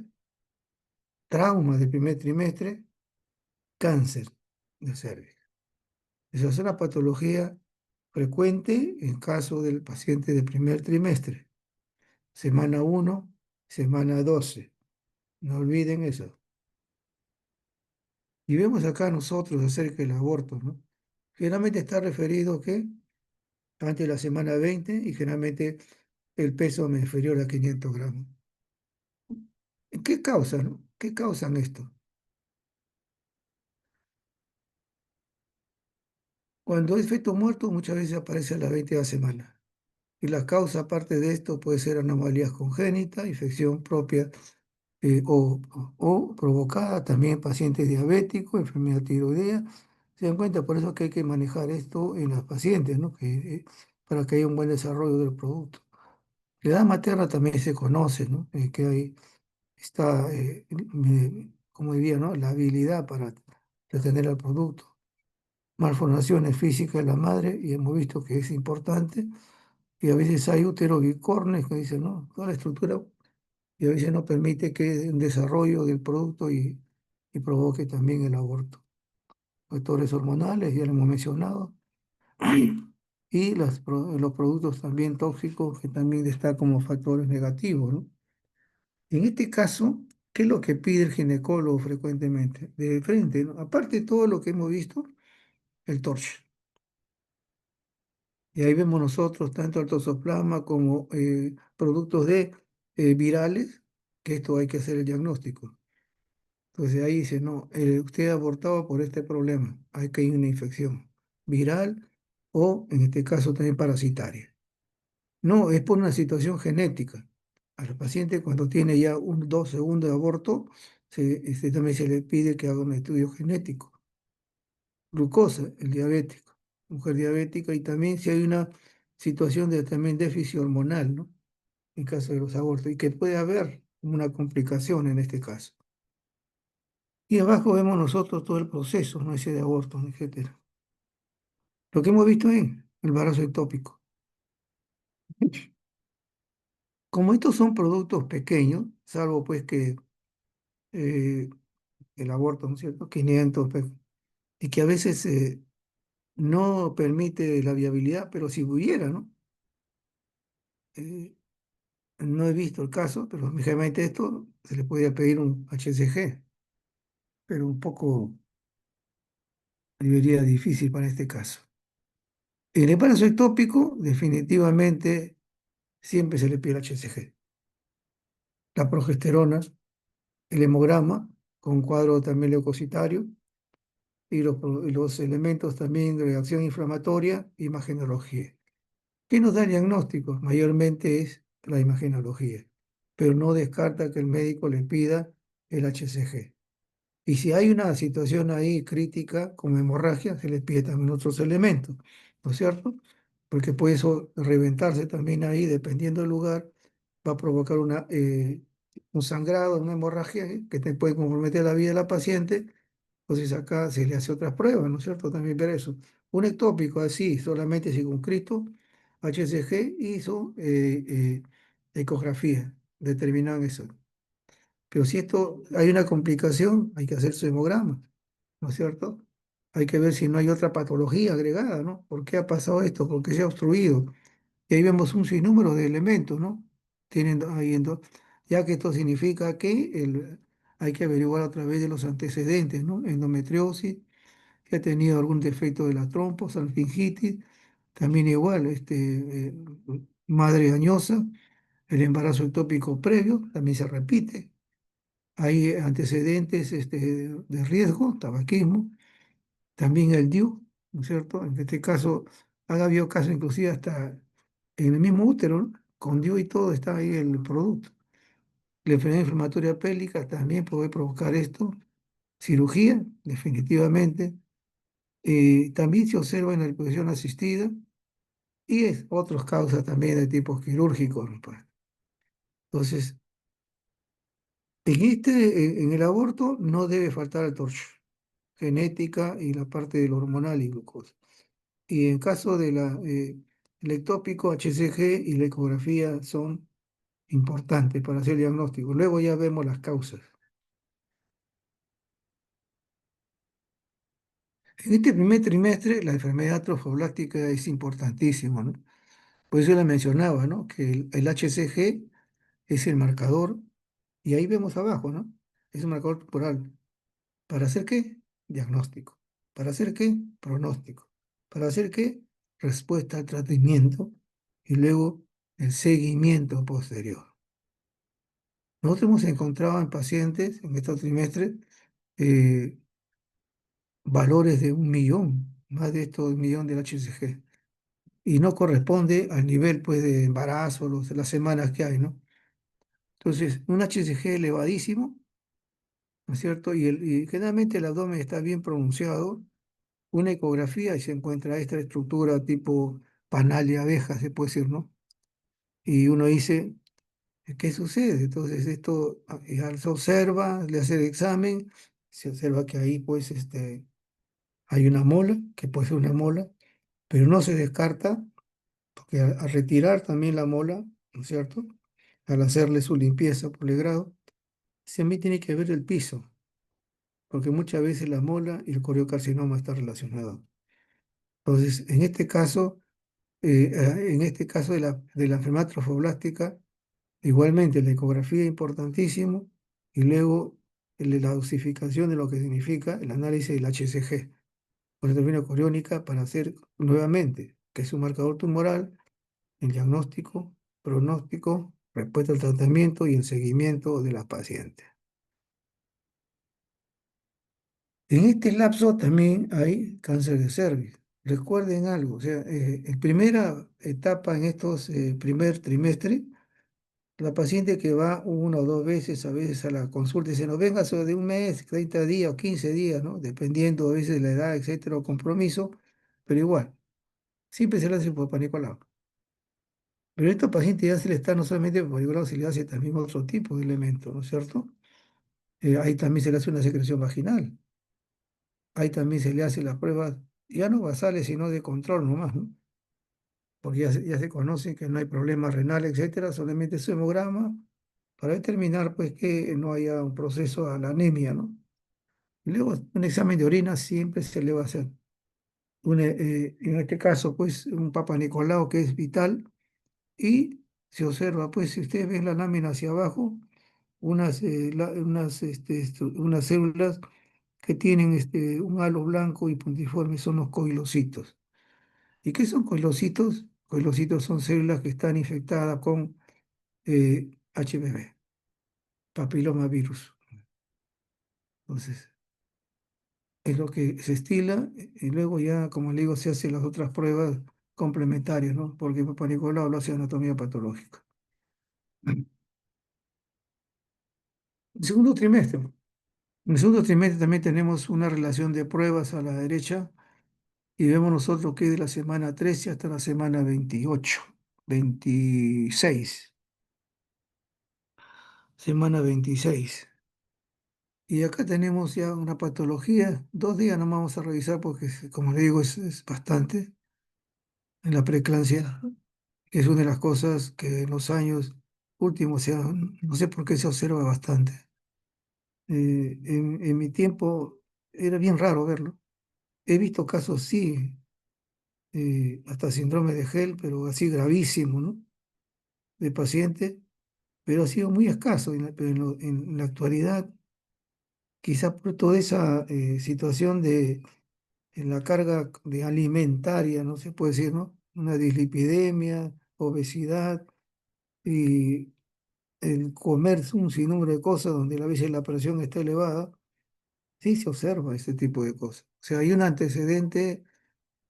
trauma del primer trimestre, cáncer de cervix. Esa es una patología frecuente en caso del paciente del primer trimestre, semana 1, semana 12. No olviden eso. Y vemos acá nosotros acerca del aborto, ¿no? Generalmente está referido que antes de la semana 20 y generalmente el peso inferior a 500 gramos. ¿Qué causa, no? ¿Qué causan esto? Cuando es feto muerto, muchas veces aparece a la 20 semana. Y la causa, aparte de esto, puede ser anomalías congénitas, infección propia o provocada también en pacientes diabéticos, enfermedad tiroidea. Se dan cuenta, por eso que hay que manejar esto en los pacientes, ¿no? Para que haya un buen desarrollo del producto. La edad materna también se conoce, ¿no? Que hay, está, como diría, ¿no? La habilidad para retener el producto. Malformaciones físicas de la madre, y hemos visto que es importante, y a veces hay útero bicornes que dicen, ¿no? Toda la estructura, y a veces no permite que un desarrollo del producto y provoque también el aborto. Factores hormonales, ya lo hemos mencionado, y los productos también tóxicos que también están como factores negativos, ¿no? En este caso, ¿qué es lo que pide el ginecólogo frecuentemente? De frente, ¿no? Aparte de todo lo que hemos visto, el torche. Y ahí vemos nosotros tanto el toxoplasma como productos de virales, que esto hay que hacer el diagnóstico. Entonces ahí dice, no, usted ha abortado por este problema, hay que ir a una infección viral o en este caso también parasitaria. No, es por una situación genética. A los pacientes cuando tiene ya 2 segundos de aborto, también se le pide que haga un estudio genético. Glucosa, el diabético, mujer diabética, y también si hay una situación de también déficit hormonal, ¿no? En caso de los abortos, y que puede haber una complicación en este caso. Y abajo vemos nosotros todo el proceso, ¿no? Ese de aborto, etcétera. Lo que hemos visto en el embarazo ectópico. Como estos son productos pequeños, salvo pues que eh, el aborto, ¿no es cierto? 500, y que a veces no permite la viabilidad, pero si hubiera, ¿no? Eh, no he visto el caso, pero generalmente esto se le podía pedir un HCG, pero un poco, yo diría, difícil para este caso. En el embarazo ectópico, definitivamente, siempre se le pide el HCG. La progesterona, el hemograma, con cuadro también leucocitario, y los elementos también de reacción inflamatoria, imagenología. ¿Qué nos da el diagnóstico? Mayormente es la imagenología, pero no descarta que el médico le pida el HCG. Y si hay una situación ahí crítica, como hemorragia, se le pide también otros elementos, ¿no es cierto? Porque puede eso reventarse también ahí, dependiendo del lugar, va a provocar un sangrado, una hemorragia que te puede comprometer la vida de la paciente. Entonces acá se le hace otras pruebas, ¿no es cierto? También ver eso. Un ectópico así, solamente circunscrito, HCG hizo ecografía, determinan eso. Pero si esto hay una complicación, hay que hacer su hemograma, ¿no es cierto? Hay que ver si no hay otra patología agregada, ¿no? ¿Por qué ha pasado esto? ¿Por qué se ha obstruido? Y ahí vemos un sinnúmero de elementos, ¿no? Tienen ahí ya que esto significa que hay que averiguar a través de los antecedentes, ¿no? Endometriosis, que ha tenido algún defecto de la trompa, salpingitis, también igual, madre dañosa, el embarazo ectópico previo también se repite. Hay antecedentes de riesgo, tabaquismo, también el DIU, ¿no es cierto? En este caso, ha habido casos inclusive hasta en el mismo útero, ¿no? Con DIU y todo está ahí el producto. La enfermedad inflamatoria pélvica también puede provocar esto. Cirugía, definitivamente. También se observa en la reproducción asistida y es otras causas también de tipo quirúrgico, ¿no? Pues. Entonces, en el aborto no debe faltar el torcho, genética y la parte del hormonal y glucosa. Y en caso de el ectópico, HCG y la ecografía son importantes para hacer el diagnóstico. Luego ya vemos las causas. En este primer trimestre, la enfermedad trofoblástica es importantísima, ¿no? Por eso le mencionaba, ¿no? Que el HCG es el marcador, y ahí vemos abajo, ¿no? Es un marcador temporal. ¿Para hacer qué? Diagnóstico. ¿Para hacer qué? Pronóstico. ¿Para hacer qué? Respuesta al tratamiento y luego el seguimiento posterior. Nosotros hemos encontrado en pacientes en estos trimestres eh, valores de 1 millón, más de estos 1 millón del HCG, y no corresponde al nivel pues, de embarazo, las semanas que hay, ¿no? Entonces, un HCG elevadísimo, ¿no es cierto? Y generalmente el abdomen está bien pronunciado, una ecografía y se encuentra esta estructura tipo panal de abeja, se puede decir, ¿no? Y uno dice, ¿qué sucede? Entonces esto ya se observa, le hace el examen, se observa que ahí pues hay una mola, que puede ser una mola, pero no se descarta, porque al retirar también la mola, ¿no es cierto? Al hacerle su limpieza por legrado, también tiene que ver el piso, porque muchas veces la mola y el coriocarcinoma están relacionados. Entonces, en este caso de la enfermedad trofoblástica, igualmente la ecografía es importantísimo y luego la dosificación de lo que significa el análisis del HCG, con determinación coriónica para hacer nuevamente. que es un marcador tumoral, el diagnóstico, pronóstico, respuesta al tratamiento y el seguimiento de las pacientes. En este lapso también hay cáncer de cervix. Recuerden algo, o sea, en primera etapa, en estos primer trimestre, la paciente que va una o dos veces a veces a la consulta dice, no venga solo de un mes, 30 días o 15 días, ¿no? Dependiendo a veces de la edad, etcétera, o compromiso, pero igual, siempre se le hace por Nicolau. Pero a estos pacientes ya se le está no solamente por Nicolau, se le hace también otro tipo de elementos, ¿no es cierto? Ahí también se le hace una secreción vaginal. Ahí también se le hace las pruebas, ya no basales, sino de control nomás, ¿no? Porque ya se conoce que no hay problema renal, etcétera, solamente su hemograma para determinar pues que no haya un proceso a la anemia, ¿no? Y luego un examen de orina siempre se le va a hacer. En este caso, pues un Papa Nicolau que es vital y se observa, pues si ustedes ven la lámina hacia abajo, unas células que tienen un halo blanco y puntiforme son los coilocitos. ¿Y qué son coilocitos? Coilocitos son células que están infectadas con HPV, papilomavirus. Entonces, es lo que se estila y luego ya, como le digo, se hacen las otras pruebas complementarias, ¿no? Porque Papá Nicolau lo hace anatomía patológica. Segundo trimestre. En el segundo trimestre también tenemos una relación de pruebas a la derecha y vemos nosotros que es de la semana 13 hasta la semana 28, 26, semana 26. Y acá tenemos ya una patología, 2 días no vamos a revisar porque, como le digo, es bastante en la preeclampsia, que es una de las cosas que en los años últimos, no sé por qué se observa bastante. En mi tiempo era bien raro verlo. He visto casos, sí, hasta síndrome de Gell, pero así gravísimo, ¿no? De paciente, pero ha sido muy escaso. Pero en la actualidad, quizá por toda esa situación de en la carga de alimentaria, no se puede decir, ¿no? Una dislipidemia, obesidad y el comer un sinnúmero de cosas donde a veces la presión está elevada, sí se observa este tipo de cosas. O sea, hay un antecedente,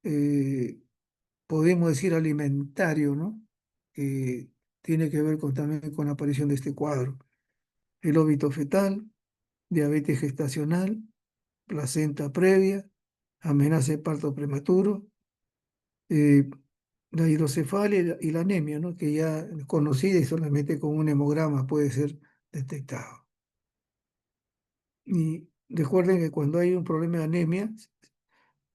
eh, podemos decir, alimentario, ¿no? Que tiene que ver también con la aparición de este cuadro. El óbito fetal, diabetes gestacional, placenta previa, amenaza de parto prematuro, eh, la hidrocefalia y la anemia, ¿no? Que ya es conocida y solamente con un hemograma puede ser detectado. Y recuerden que cuando hay un problema de anemia,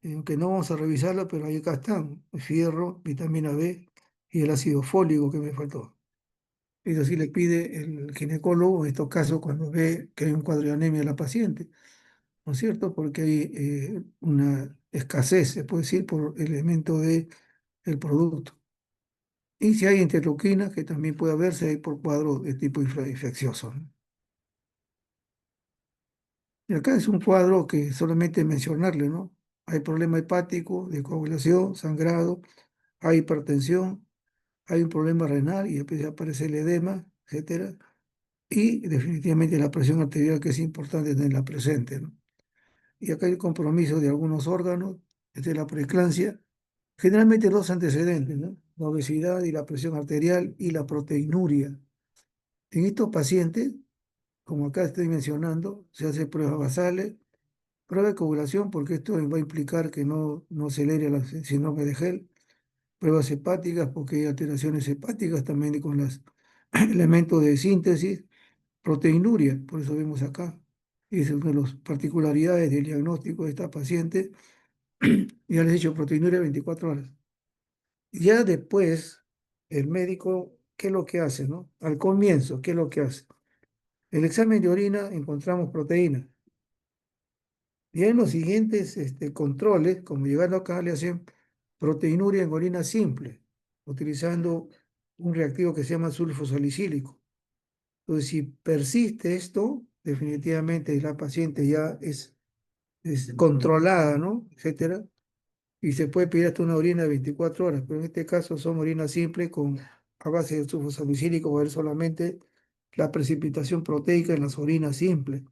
aunque no vamos a revisarlo, pero ahí acá están, fierro, vitamina B y el ácido fólico que me faltó. Eso sí le pide el ginecólogo, en estos casos, cuando ve que hay un cuadro de anemia en la paciente, ¿no es cierto? Porque hay una escasez, se puede decir, por elemento del producto. Y si hay interleuquina, que también puede haberse por cuadros de tipo infeccioso, ¿no? Y acá es un cuadro que solamente mencionarle, ¿no? Hay problema hepático, de coagulación, sangrado, hay hipertensión, hay un problema renal y después aparece el edema, etcétera. Y definitivamente la presión arterial, que es importante tenerla presente, ¿no? Y acá hay compromiso de algunos órganos, desde la preeclampsia, generalmente dos antecedentes, ¿no? La obesidad y la presión arterial y la proteinuria. En estos pacientes, como acá estoy mencionando, se hace pruebas basales, prueba de coagulación, porque esto va a implicar que no acelere el síndrome de Gell, pruebas hepáticas, porque hay alteraciones hepáticas también con los elementos de síntesis, proteinuria, por eso vemos acá. Es una de las particularidades del diagnóstico de esta paciente. Ya les he dicho proteinuria 24 horas. Ya después, el médico, ¿qué es lo que hace, no? Al comienzo, ¿qué es lo que hace? El examen de orina encontramos proteína. Y en los siguientes controles, como llegando acá, le hacen proteinuria en orina simple, utilizando un reactivo que se llama sulfosalicílico. Entonces, si persiste esto, definitivamente la paciente ya es controlada, ¿no? Etcétera. y se puede pedir hasta una orina de 24 horas, pero en este caso son orinas simples con a base de sulfosalicílico, va a ver solamente la precipitación proteica en las orinas simples.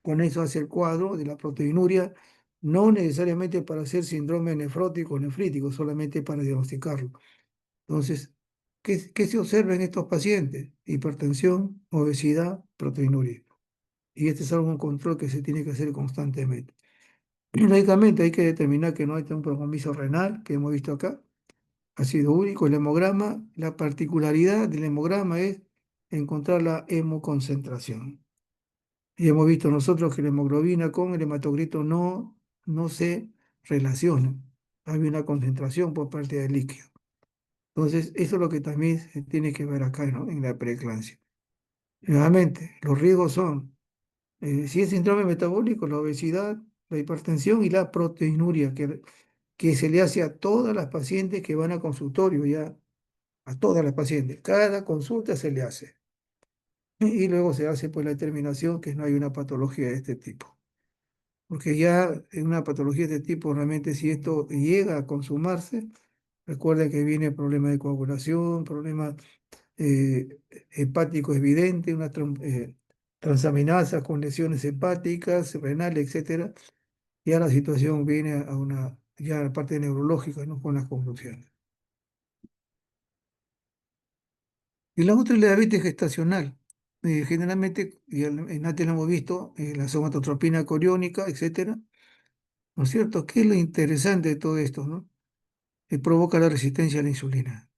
Con eso hace el cuadro de la proteinuria, no necesariamente para hacer síndrome nefrótico o nefrítico, solamente para diagnosticarlo. Entonces, ¿qué se observa en estos pacientes? Hipertensión, obesidad, proteinuria. Y este es algo, un control que se tiene que hacer constantemente. Lógicamente hay que determinar que no hay un compromiso renal, que hemos visto acá, ácido úrico, el hemograma. La particularidad del hemograma es encontrar la hemoconcentración. Y hemos visto nosotros que la hemoglobina con el hematocrito no se relacionan. Hay una concentración por parte del líquido. Entonces, eso es lo que también se tiene que ver acá, ¿no? En la preeclampsia. Nuevamente, los riesgos son, si es síndrome metabólico, la obesidad, la hipertensión y la proteinuria, que se le hace a todas las pacientes que van a consultorio, ya a todas las pacientes. Cada consulta se le hace. Y luego se hace pues la determinación que no hay una patología de este tipo. Porque ya en una patología de este tipo, realmente si esto llega a consumarse, recuerden que viene problema de coagulación, problema hepático evidente, una transaminasa con lesiones hepáticas, renales, etcétera. Ya la situación viene a una, ya la parte neurológica, ¿no? Con las conclusiones. Y la otra es la diabetes gestacional. Generalmente, en antes lo hemos visto, la somatotropina coriónica, etcétera. ¿No es cierto? ¿Qué es lo interesante de todo esto, no? Provoca la resistencia a la insulina.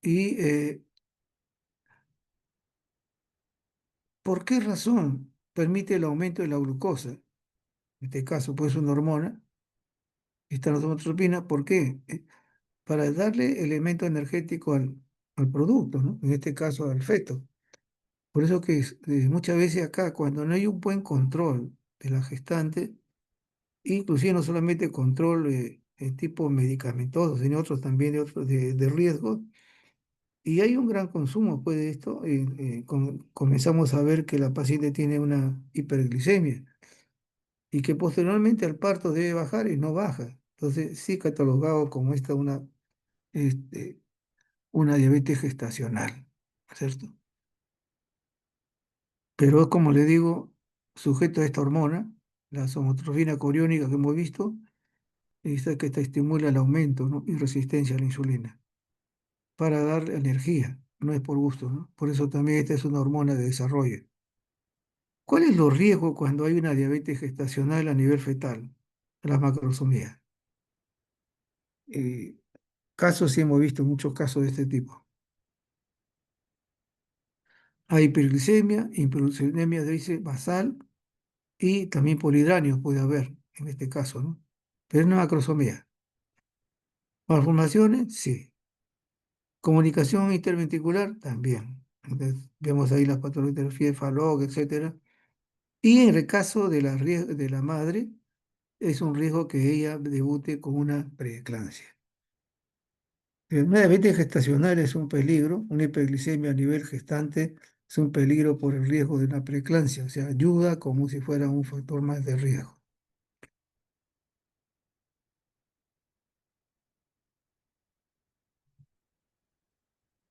¿Y por qué razón permite el aumento de la glucosa? En este caso, pues una hormona, esta la somatotropina. ¿Por qué? Para darle elemento energético al producto, ¿no? En este caso al feto. Por eso que muchas veces acá, cuando no hay un buen control de la gestante, inclusive no solamente control tipo medicamentoso, sino otros también de riesgo, y hay un gran consumo pues, de esto, comenzamos a ver que la paciente tiene una hiperglicemia y que posteriormente al parto debe bajar y no baja. Entonces, sí catalogado como esta este, una diabetes gestacional, ¿cierto? Pero es como le digo, sujeto a esta hormona, la somatotropina coriónica que hemos visto, esta que esta estimula el aumento, ¿no? Y resistencia a la insulina para dar energía, no es por gusto, ¿no? Por eso también esta es una hormona de desarrollo. ¿Cuáles son los riesgos cuando hay una diabetes gestacional a nivel fetal? La macrosomía. Eh, Casos sí hemos visto muchos casos de este tipo. Hay hiperglicemia, hiperuricemia dice basal y también polidranio puede haber en este caso, ¿no? Pero no macrosomía. Malformaciones, sí. Comunicación interventricular, también. Entonces, vemos ahí las patologías de Fallot, etcétera. Y en el caso de de la madre, es un riesgo que ella debute con una preeclampsia. Una diabetes gestacional es un peligro, una hiperglicemia a nivel gestante es un peligro por el riesgo de una preeclampsia, o sea, ayuda como si fuera un factor más de riesgo.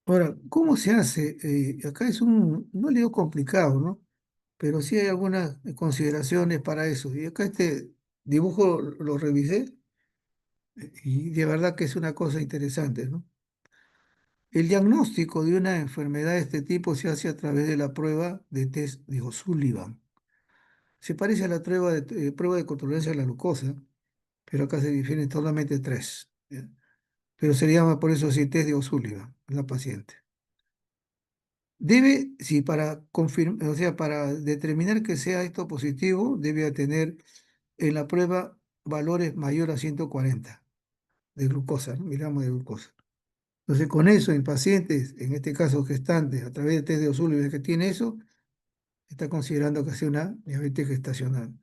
Ahora, ¿cómo se hace? Acá es no le digo complicado, ¿no? Pero sí hay algunas consideraciones para eso. Y acá este dibujo lo revisé y de verdad que es una cosa interesante, ¿no? El diagnóstico de una enfermedad de este tipo se hace a través de la prueba de test de O'Sullivan. Se parece a la prueba de tolerancia a la glucosa, pero acá se difieren solamente tres. ¿Ya? Pero se llama por eso así test de O'Sullivan, en la paciente. Debe, si para confirmar, o sea, para determinar que sea esto positivo, debe tener en la prueba valores mayor a 140 de glucosa, ¿no? Miligramos de glucosa. Entonces, con eso, en pacientes, en este caso gestantes, a través del test de O'Sullivan que tiene eso, está considerando que sea una diabetes gestacional.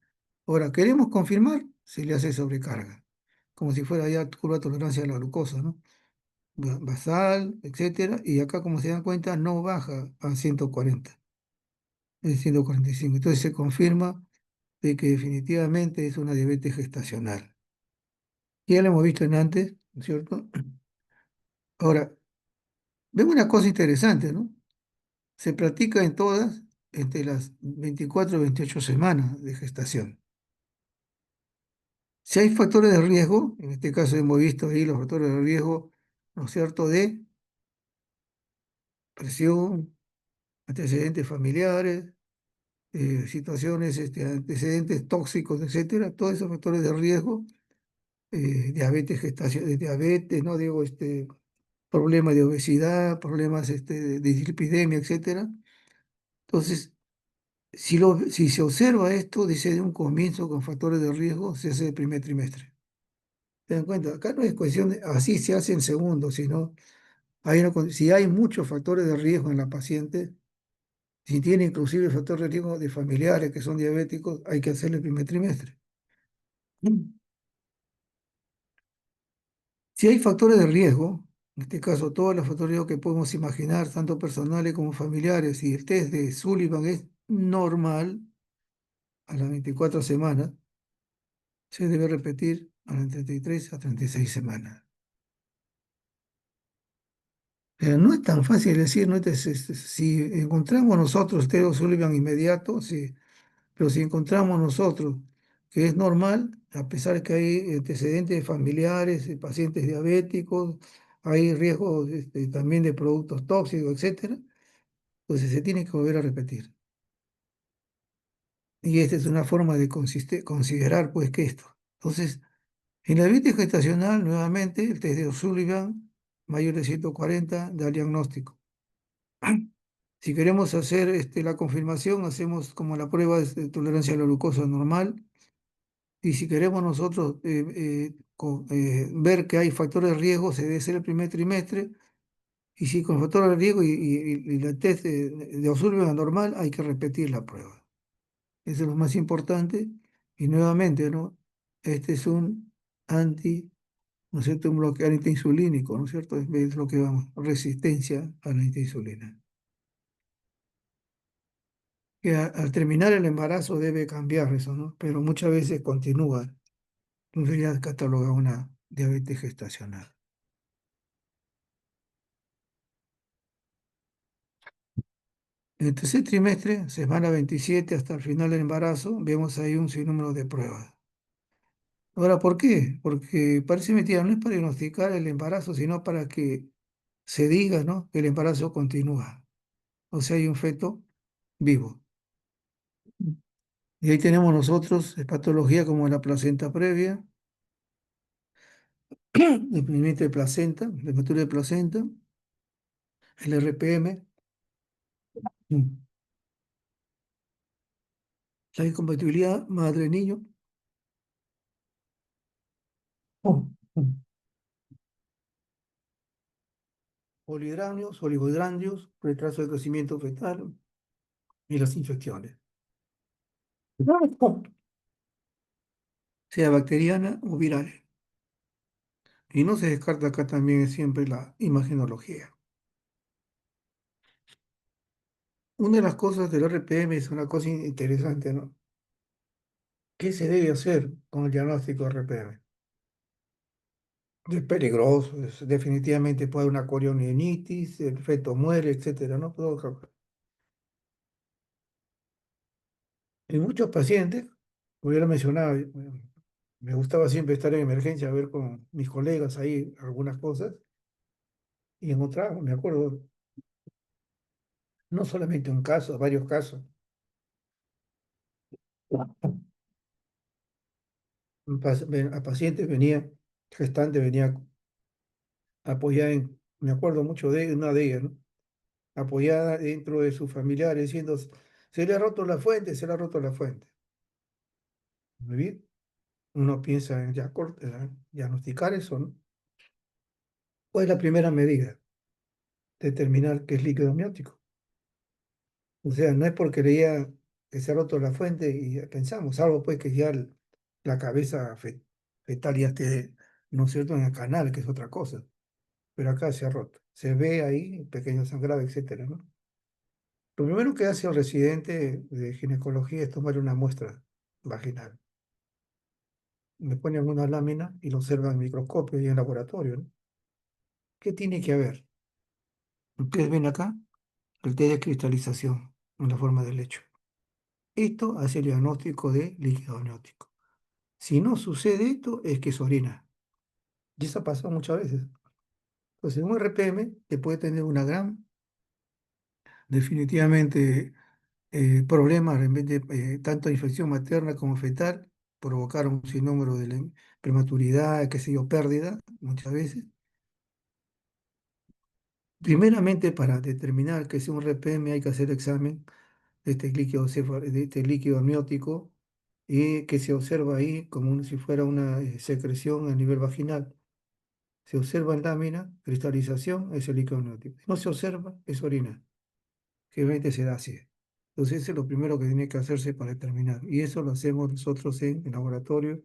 Ahora, queremos confirmar, se le hace sobrecarga, como si fuera ya curva de tolerancia a la glucosa, ¿no? Basal, etcétera, y acá, como se dan cuenta, no baja a 140, es 145. Entonces se confirma de que definitivamente es una diabetes gestacional. Ya lo hemos visto en antes, ¿no es cierto? Ahora, vemos una cosa interesante, ¿no? Se practica en todas entre las 24 y 28 semanas de gestación. Si hay factores de riesgo, en este caso hemos visto ahí los factores de riesgo, ¿no es cierto?, de presión, antecedentes familiares, situaciones, antecedentes tóxicos, etcétera, todos esos factores de riesgo, diabetes, gestación, de diabetes, no digo, problemas de obesidad, problemas de dislipidemia, etcétera. Entonces, si se observa esto, dice de un comienzo con factores de riesgo, se hace el primer trimestre. ¿Te dan cuenta? Acá no es cuestión de, así se hace en segundo, sino si hay muchos factores de riesgo en la paciente, si tiene inclusive factores de riesgo de familiares que son diabéticos, hay que hacerle el primer trimestre. Mm. Si hay factores de riesgo, en este caso todos los factores de riesgo que podemos imaginar, tanto personales como familiares, y el test de Sullivan es normal a las 24 semanas, se debe repetir a las 33 a 36 semanas. Pero no es tan fácil decir, ¿no? Si encontramos nosotros test Sullivan inmediato, sí, pero si encontramos nosotros que es normal, a pesar de que hay antecedentes familiares, pacientes diabéticos, hay riesgos también de productos tóxicos, etcétera, pues se tiene que volver a repetir. Y esta es una forma de considerar, pues, que esto. Entonces, en la diabetes gestacional, nuevamente, el test de O'Sullivan, mayor de 140, da el diagnóstico. Si queremos hacer la confirmación, hacemos como la prueba de tolerancia a la glucosa normal. Y si queremos nosotros ver que hay factores de riesgo, se debe hacer el primer trimestre. Y si con factores de riesgo y la test de O'Sullivan normal, hay que repetir la prueba. Eso es lo más importante. Y nuevamente, ¿no? Este es un ¿no es cierto? Un bloqueador antiinsulínico, ¿no es cierto? Es lo que vamos, resistencia a la insulina. Que al terminar el embarazo debe cambiar eso, ¿no? Pero muchas veces continúa. Entonces ya cataloga una diabetes gestacional. En el tercer trimestre, semana 27 hasta el final del embarazo, vemos ahí un sinnúmero de pruebas. Ahora, ¿por qué? Porque parece mentira, no es para diagnosticar el embarazo, sino para que se diga, ¿no?, que el embarazo continúa. O sea, hay un feto vivo. Y ahí tenemos nosotros patología como la placenta previa, desprendimiento de placenta, la ruptura de placenta, el RPM, la incompatibilidad madre-niño, polihidramnios, oligohidrandios, retraso de crecimiento fetal y las infecciones, sea bacteriana o viral. Y no se descarta acá también siempre la imagenología. Una de las cosas del RPM es una cosa interesante, ¿no? ¿Qué se debe hacer con el diagnóstico de RPM? Es peligroso, definitivamente puede haber una corionionitis, el feto muere, etcétera, ¿no? En muchos pacientes, como ya lo mencionaba, me gustaba siempre estar en emergencia a ver con mis colegas ahí algunas cosas y encontraba, me acuerdo, no solamente un caso, varios casos. A pacientes venía, gestante venía apoyada me acuerdo mucho de una de ellas, ¿no? Apoyada dentro de sus familiares diciendo, se le ha roto la fuente, se le ha roto la fuente. Muy bien, uno piensa en diagnosticar eso, ¿no? ¿Cuál es la primera medida? Determinar qué es líquido amniótico. O sea, no es porque leía que se ha roto la fuente y pensamos, algo pues que ya la cabeza fetal ya esté, ¿no es cierto?, en el canal, que es otra cosa. Pero acá se ha roto. Se ve ahí pequeño sangrado, etcétera, ¿no? Lo primero que hace el residente de ginecología es tomar una muestra vaginal. le ponen una lámina y lo observan en microscopio y en laboratorio, ¿no? ¿Qué tiene que haber? Ustedes ven acá el test de cristalización en la forma de lecho. Esto hace el diagnóstico de líquido amniótico. Si no sucede esto, es que es orina. Y eso pasa muchas veces. Entonces, un RPM que puede tener una gran, definitivamente, problemas en vez de tanto infección materna como fetal, provocar un sinnúmero de prematuridad, qué sé yo, pérdida, muchas veces. Primeramente, para determinar que es un RPM hay que hacer examen de este líquido, de este líquido amniótico y que se observa ahí como si fuera una secreción a nivel vaginal. Se observa en lámina, cristalización, es el líquido amniótico. Si no se observa, es orina, que obviamente se da así. Entonces, eso es lo primero que tiene que hacerse para determinar. Y eso lo hacemos nosotros en el laboratorio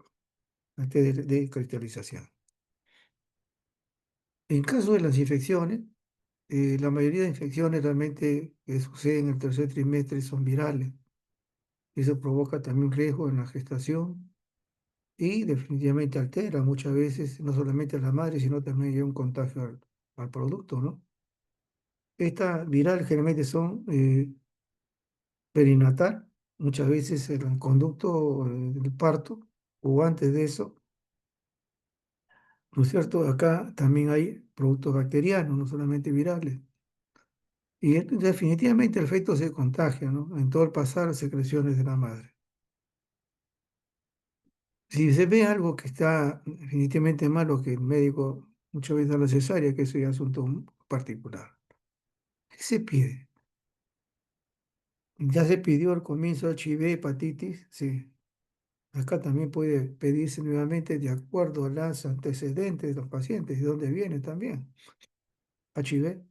antes de cristalización. En caso de las infecciones, la mayoría de infecciones realmente que suceden en el tercer trimestre son virales. Eso provoca también riesgo en la gestación y definitivamente altera muchas veces no solamente a la madre, sino también hay un contagio al producto, ¿no? Estas virales generalmente son perinatal, muchas veces en el conducto del parto o antes de eso, ¿no es cierto? Acá también hay productos bacterianos, no solamente virales. Y definitivamente el feto se contagia, ¿no? En todo el pasar secreciones de la madre. Si se ve algo que está definitivamente malo, que el médico muchas veces da la cesárea, que eso es asunto particular. ¿Qué se pide? Ya se pidió al comienzo HIV, hepatitis, sí. Acá también puede pedirse nuevamente de acuerdo a los antecedentes de los pacientes, de dónde viene también. HIV,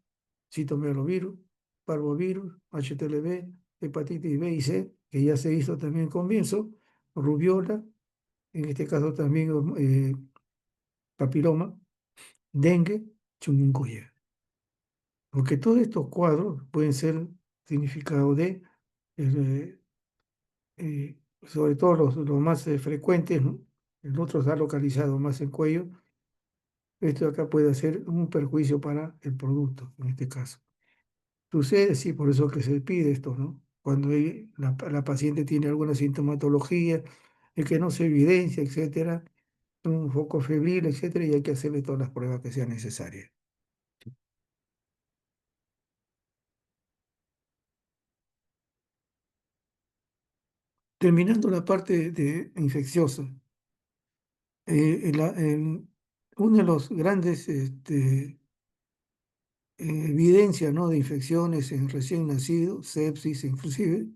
citomegalovirus, parvovirus, HTLV, hepatitis B y C, que ya se hizo también al comienzo, rubiola, en este caso también papiloma, dengue, chikungunya. Porque todos estos cuadros pueden ser significados de, eh, sobre todo los más frecuentes, ¿no? El otro está localizado más en cuello. Esto acá puede hacer un perjuicio para el producto, en este caso. Sucede, sí, por eso que se pide esto, ¿no? Cuando la paciente tiene alguna sintomatología que no se evidencia, etcétera, un foco febril, etcétera, y hay que hacerle todas las pruebas que sean necesarias. Terminando la parte de infecciosa, uno de los grandes evidencias, ¿no? De infecciones en recién nacidos, sepsis inclusive,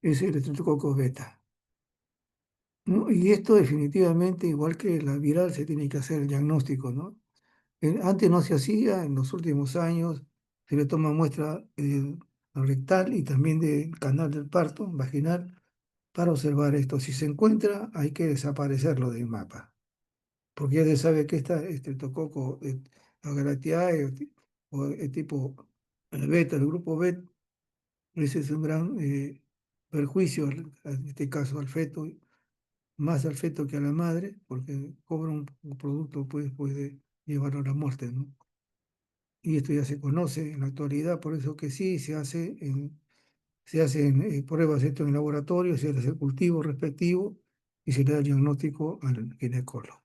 es el estreptococcus beta, ¿no? Y esto definitivamente, igual que la viral, se tiene que hacer el diagnóstico, ¿no? Antes no se hacía, en los últimos años se le toma muestra rectal y también del canal del parto, vaginal, para observar esto. Si se encuentra, hay que desaparecerlo del mapa, porque ya se sabe que esta estreptococo agaratiae o el tipo beta, el grupo beta, ese es un gran perjuicio, en este caso al feto, más al feto que a la madre, porque cobra un producto pues, puede llevarlo a la muerte, ¿no? Y esto ya se conoce en la actualidad, por eso que sí se hacen pruebas esto en laboratorio, se hace el cultivo respectivo y se le da el diagnóstico al ginecólogo.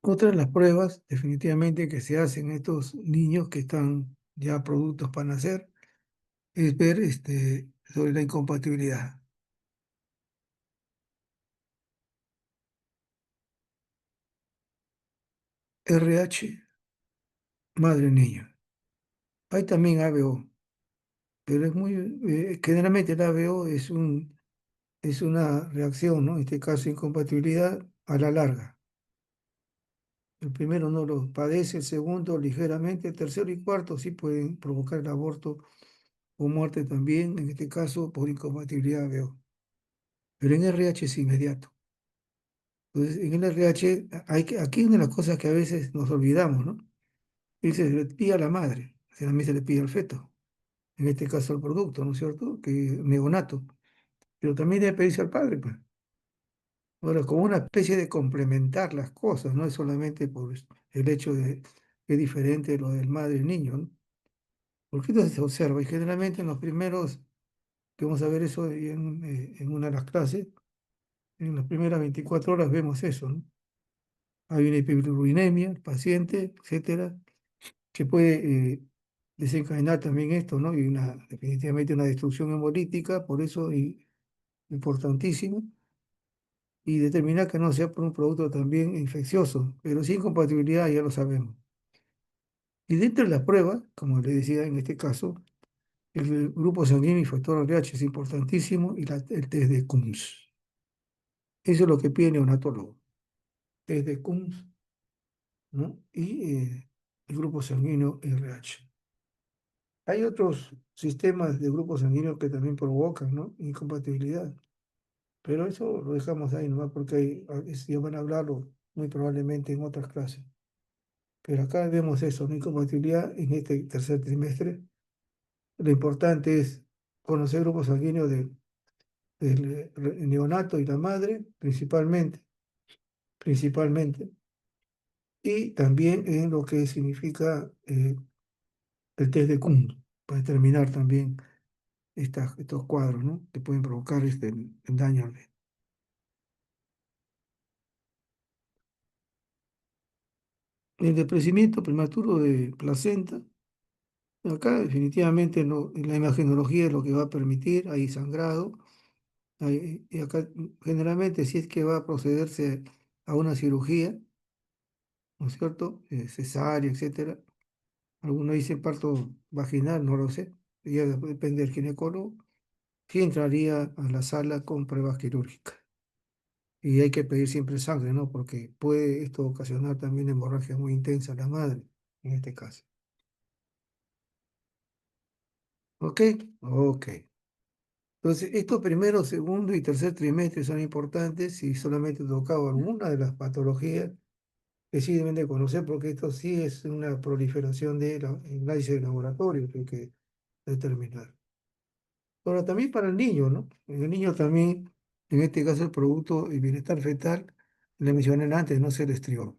Otra de las pruebas, definitivamente, que se hacen en estos niños que están ya productos para nacer, es ver sobre la incompatibilidad. RH, madre-niño. Hay también ABO, pero es muy, generalmente el ABO es una reacción, ¿no? En este caso, incompatibilidad a la larga. El primero no lo padece, el segundo ligeramente, el tercero y cuarto sí pueden provocar el aborto o muerte también, en este caso por incompatibilidad ABO. Pero en RH es inmediato. Entonces, en el RH, aquí una de las cosas que a veces nos olvidamos, ¿no? Dice, se le pide a la madre, también se le pide al feto, en este caso al producto, ¿no es cierto? Que neonato. pero también debe pedirse al padre, pues. Ahora, como una especie de complementar las cosas, no es solamente por el hecho de que es diferente lo del madre y el niño, ¿no? Porque esto se observa y generalmente en los primeros, que vamos a ver eso en una de las clases, en las primeras 24 horas vemos eso, ¿no? Hay una hiperurinemia, el paciente, etcétera, que puede desencadenar también esto, ¿no? Y definitivamente una destrucción hemolítica, por eso importantísimo, y determinar que no sea por un producto también infeccioso, pero sin compatibilidad ya lo sabemos. Y dentro de las pruebas, como le decía en este caso, el grupo sanguíneo y factor RH es importantísimo y el test de Coombs. Eso es lo que pide el neonatólogo, test de Coombs, ¿no? Y el grupo sanguíneo RH. Hay otros sistemas de grupos sanguíneos que también provocan, ¿no? Incompatibilidad, pero eso lo dejamos ahí nomás porque ya van a hablarlo muy probablemente en otras clases. Pero acá vemos eso, una incompatibilidad en este tercer trimestre. Lo importante es conocer grupos sanguíneos del neonato y la madre, principalmente, y también en lo que significa el test de Kuhn, para determinar también estos cuadros, ¿no? Que pueden provocar el daño al bebé. El desprendimiento prematuro de placenta, acá definitivamente no, la imagenología es lo que va a permitir, hay sangrado, y acá generalmente si es que va a procederse a una cirugía, ¿no es cierto? Cesárea, etcétera. Algunos dicen parto vaginal, no lo sé, ya depende del ginecólogo. Sí entraría a la sala con pruebas quirúrgicas. Y hay que pedir siempre sangre, ¿no? Porque puede esto ocasionar también hemorragia muy intensa a la madre, en este caso. ¿Ok? Ok. Entonces, estos primeros, segundo y tercer trimestres son importantes si solamente tocaba alguna de las patologías que sí deben de conocer, porque esto sí es una proliferación de análisis de laboratorio que hay que determinar. Ahora, también para el niño, ¿no? El niño también, en este caso, el producto de bienestar fetal, le mencioné antes, no se le estrió.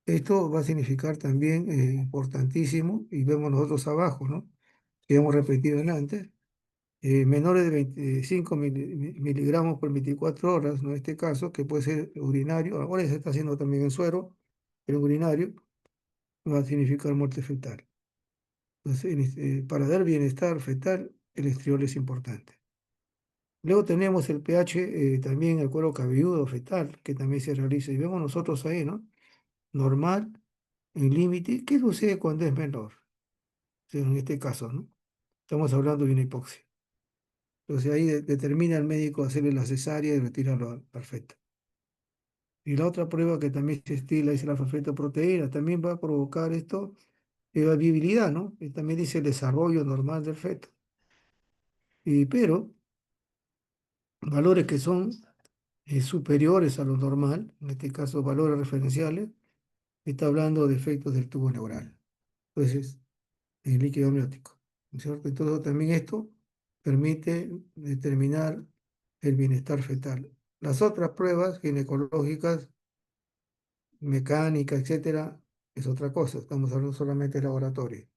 Esto va a significar también importantísimo, y vemos nosotros abajo, ¿no? Que hemos repetido en antes, menores de 25 miligramos por 24 horas, ¿no? En este caso, que puede ser urinario, ahora se está haciendo también en suero, pero urinario va a significar muerte fetal. Entonces, para dar bienestar fetal, el estriol es importante. Luego tenemos el pH, también el cuero cabelludo fetal, que también se realiza. Y vemos nosotros ahí, ¿no? Normal, en límite. ¿Qué sucede cuando es menor? O sea, en este caso, ¿no? Estamos hablando de una hipoxia. Entonces ahí determina el médico hacerle la cesárea y retirarlo al feto. Y la otra prueba que también se estila es la fosfetoproteína. También va a provocar esto, la viabilidad, ¿no? Y también dice el desarrollo normal del feto. Pero valores que son superiores a lo normal, en este caso valores referenciales, está hablando de efectos del tubo neural. Entonces, el líquido amniótico, ¿no es cierto? Entonces, también esto permite determinar el bienestar fetal. Las otras pruebas ginecológicas, mecánicas, etcétera, es otra cosa. Estamos hablando solamente de laboratorio.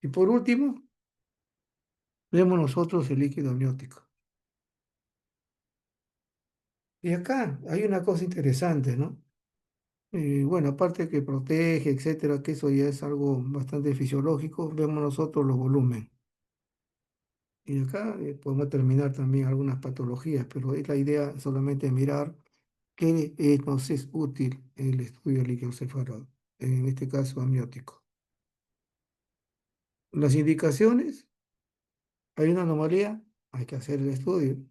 Y por último, vemos nosotros el líquido amniótico. Y acá hay una cosa interesante, ¿no? Bueno, aparte que protege, etcétera, que eso ya es algo bastante fisiológico, vemos nosotros los volúmenes. Y acá podemos terminar también algunas patologías, pero es la idea solamente mirar qué nos es útil el estudio del líquido cefalorraco, en este caso amniótico. Las indicaciones, hay una anomalía, hay que hacer el estudio.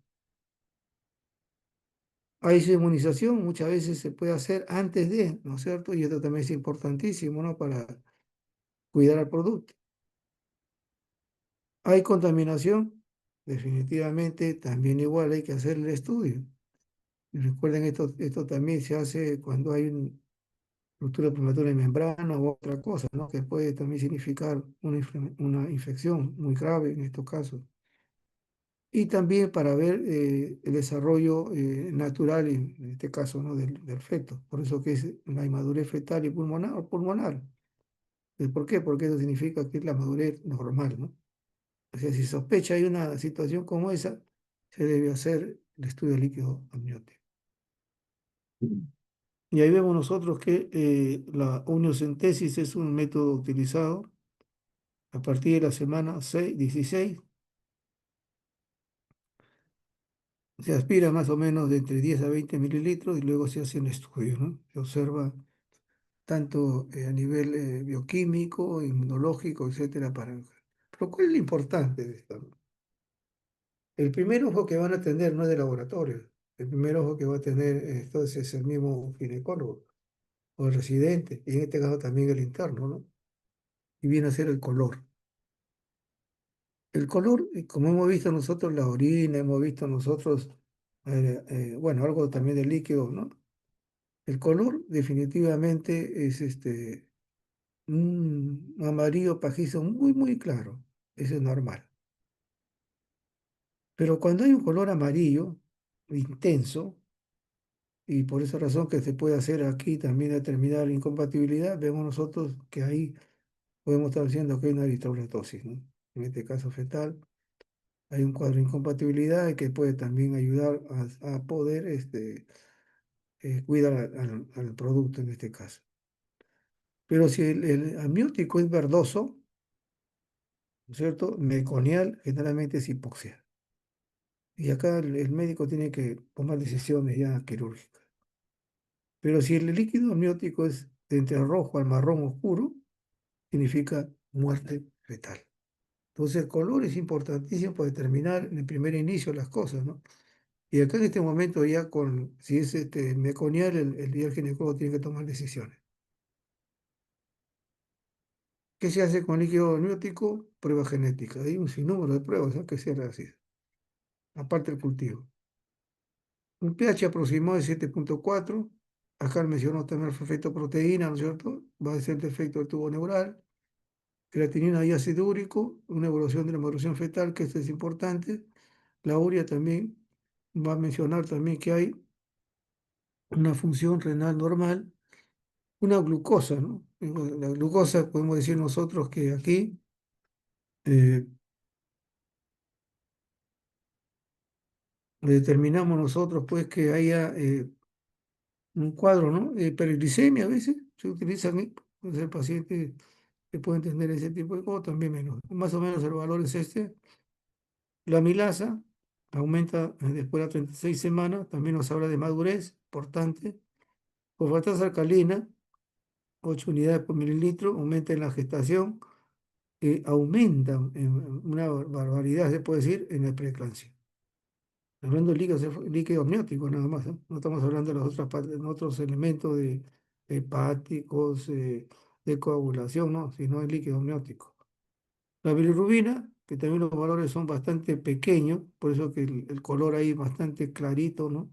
Hay inmunización, muchas veces se puede hacer antes de, ¿no es cierto? Y esto también es importantísimo, ¿no? Para cuidar al producto. Hay contaminación, definitivamente también igual hay que hacer el estudio. Y recuerden, esto también se hace cuando hay una ruptura prematura de membrana u otra cosa, ¿no? Que puede también significar una infección muy grave en estos casos. y también para ver el desarrollo natural, en este caso, ¿no? del feto. Por eso que es la inmadurez fetal y pulmonar. ¿Por qué? Porque eso significa que es la madurez normal, ¿no? O sea, si sospecha hay una situación como esa, se debe hacer el estudio de líquido amniótico. Y ahí vemos nosotros que la amniocentesis es un método utilizado a partir de la semana 16. Se aspira más o menos de entre 10 a 20 mililitros y luego se hace un estudio, ¿no? Se observa tanto a nivel bioquímico, inmunológico, etcétera, Pero ¿cuál es lo importante de esto, no? El primer ojo que van a tener no es de laboratorio. El primer ojo que va a tener entonces es el mismo ginecólogo o el residente, y en este caso también el interno, ¿no? Y viene a ser el color. El color, como hemos visto nosotros la orina, hemos visto nosotros, bueno, algo también de líquido, ¿no? El color definitivamente es un amarillo pajizo muy claro. Eso es normal. Pero cuando hay un color amarillo intenso, y por esa razón que se puede hacer aquí también determinar incompatibilidad, vemos nosotros que ahí podemos estar diciendo que hay una eritromatosis, ¿no? En este caso fetal, hay un cuadro de incompatibilidad y que puede también ayudar a poder cuidar al producto en este caso. Pero si el amniótico es verdoso, ¿no es cierto? Meconial generalmente es hipoxia. Y acá el médico tiene que tomar decisiones ya quirúrgicas. Pero si el líquido amniótico es de entre el rojo al marrón oscuro, significa muerte fetal. Entonces el color es importantísimo para determinar en el primer inicio las cosas, ¿no? Y acá en este momento ya si es meconial, el ginecólogo tiene que tomar decisiones. ¿Qué se hace con líquido amniótico? Prueba genética. Hay un sinnúmero de pruebas, ¿no? Que se así, aparte del cultivo. Un pH aproximado de 7,4. Acá mencionó también el efecto proteína, ¿no es cierto? Va a ser el efecto del tubo neural. Creatinina y ácido úrico, una evaluación de la maduración fetal, que esto es importante. La urea también va a mencionar también que hay una función renal normal, una glucosa, ¿no? La glucosa, podemos decir nosotros que aquí eh, determinamos nosotros pues que haya un cuadro, ¿no? De hiperglicemia a veces se utilizan, pues el paciente que puede entender ese tipo de cosas, también menos. Más o menos el valor es este. La milasa aumenta después de las 36 semanas, también nos habla de madurez, importante. Fosfatasa alcalina, 8 unidades por mililitro, aumenta en la gestación, aumenta en una barbaridad, se puede decir, en la preeclampsia. Hablando de líquido amniótico nada más, ¿no? No estamos hablando de las otras partes, de otros elementos hepáticos, de coagulación, ¿no? Sino el líquido amniótico. La bilirrubina, que también los valores son bastante pequeños, por eso que el color ahí es bastante clarito, ¿no?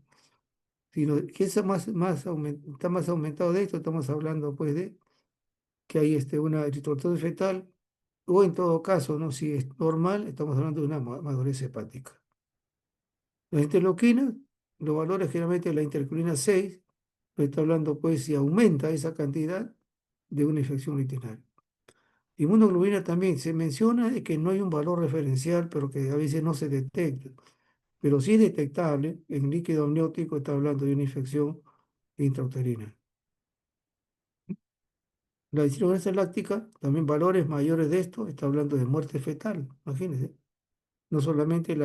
Sino que está más aumentado de esto, estamos hablando pues de que hay una eritrocitosis fetal, o en todo caso, ¿no? Si es normal, estamos hablando de una madurez hepática. La interleuquina, los valores generalmente de la interleuquina 6, pero está hablando pues si aumenta esa cantidad de una infección urinaria. Inmunoglobulina también se menciona de que no hay un valor referencial, pero que a veces no se detecta. Pero sí es detectable en líquido amniótico, está hablando de una infección intrauterina. La deshidrogenasa láctica, también valores mayores de esto, está hablando de muerte fetal, imagínense. No solamente el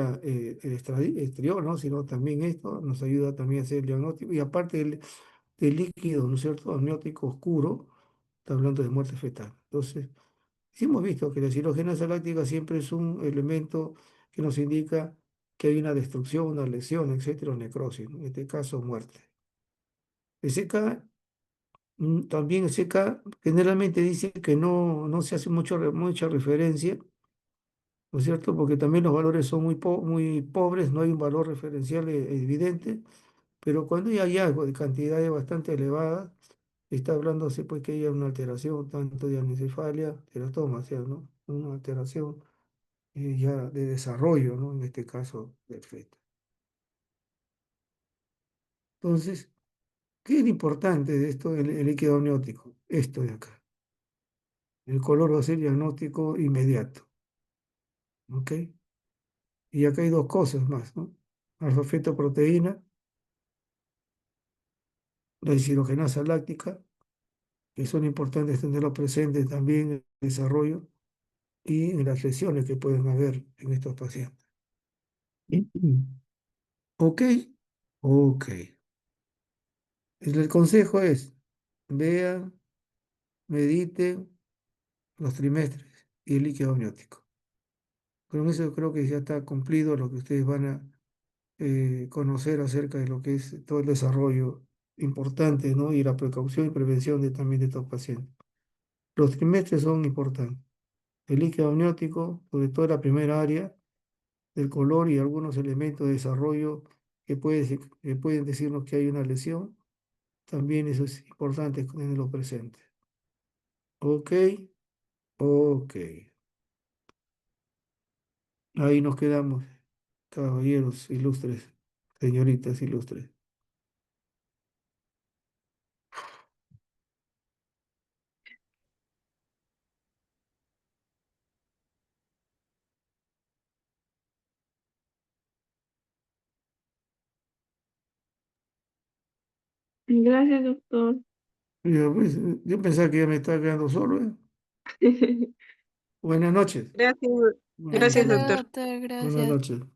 estriol, ¿no? Sino también esto nos ayuda también a hacer el diagnóstico. Y aparte del líquido, ¿no es cierto?, amniótico oscuro, está hablando de muerte fetal. Entonces, sí hemos visto que la deshidrogenasa láctica siempre es un elemento que nos indica que hay una destrucción, una lesión, etcétera, o necrosis, ¿no? En este caso, muerte. El CK, también el CK generalmente dice que no se hace mucha referencia, ¿no es cierto? Porque también los valores son muy pobres, no hay un valor referencial evidente, pero cuando hay hallazgo de cantidades bastante elevadas, está hablándose pues que haya una alteración tanto de anencefalia, teratoma, o sea, ¿no? Una alteración ya de desarrollo, ¿no? En este caso del feto. Entonces, ¿qué es lo importante de esto, el líquido amniótico? Esto de acá. El color va a ser diagnóstico inmediato, ¿ok? Y acá hay dos cosas más, ¿no? Alfa-fetoproteína, la deshidrogenasa láctica, que son importantes tenerlo presente también en el desarrollo y en las lesiones que pueden haber en estos pacientes. ¿Ok? Ok. El consejo es, vean, mediten los trimestres y el líquido amniótico. Con eso creo que ya está cumplido lo que ustedes van a conocer acerca de lo que es todo el desarrollo importante, ¿no? Y la precaución y prevención también de estos pacientes. Los trimestres son importantes. El líquido amniótico, sobre todo la primera área, del color y algunos elementos de desarrollo que pueden decirnos que hay una lesión, también eso es importante tenerlo presente. Ok, ok. Ahí nos quedamos, caballeros ilustres, señoritas ilustres. Gracias, doctor. Yo, pues, yo pensaba que ya me estaba quedando solo, ¿eh? Buenas noches. Gracias, Buenas gracias, Hasta luego, noches. doctor. doctor. Buenas Gracias. noches.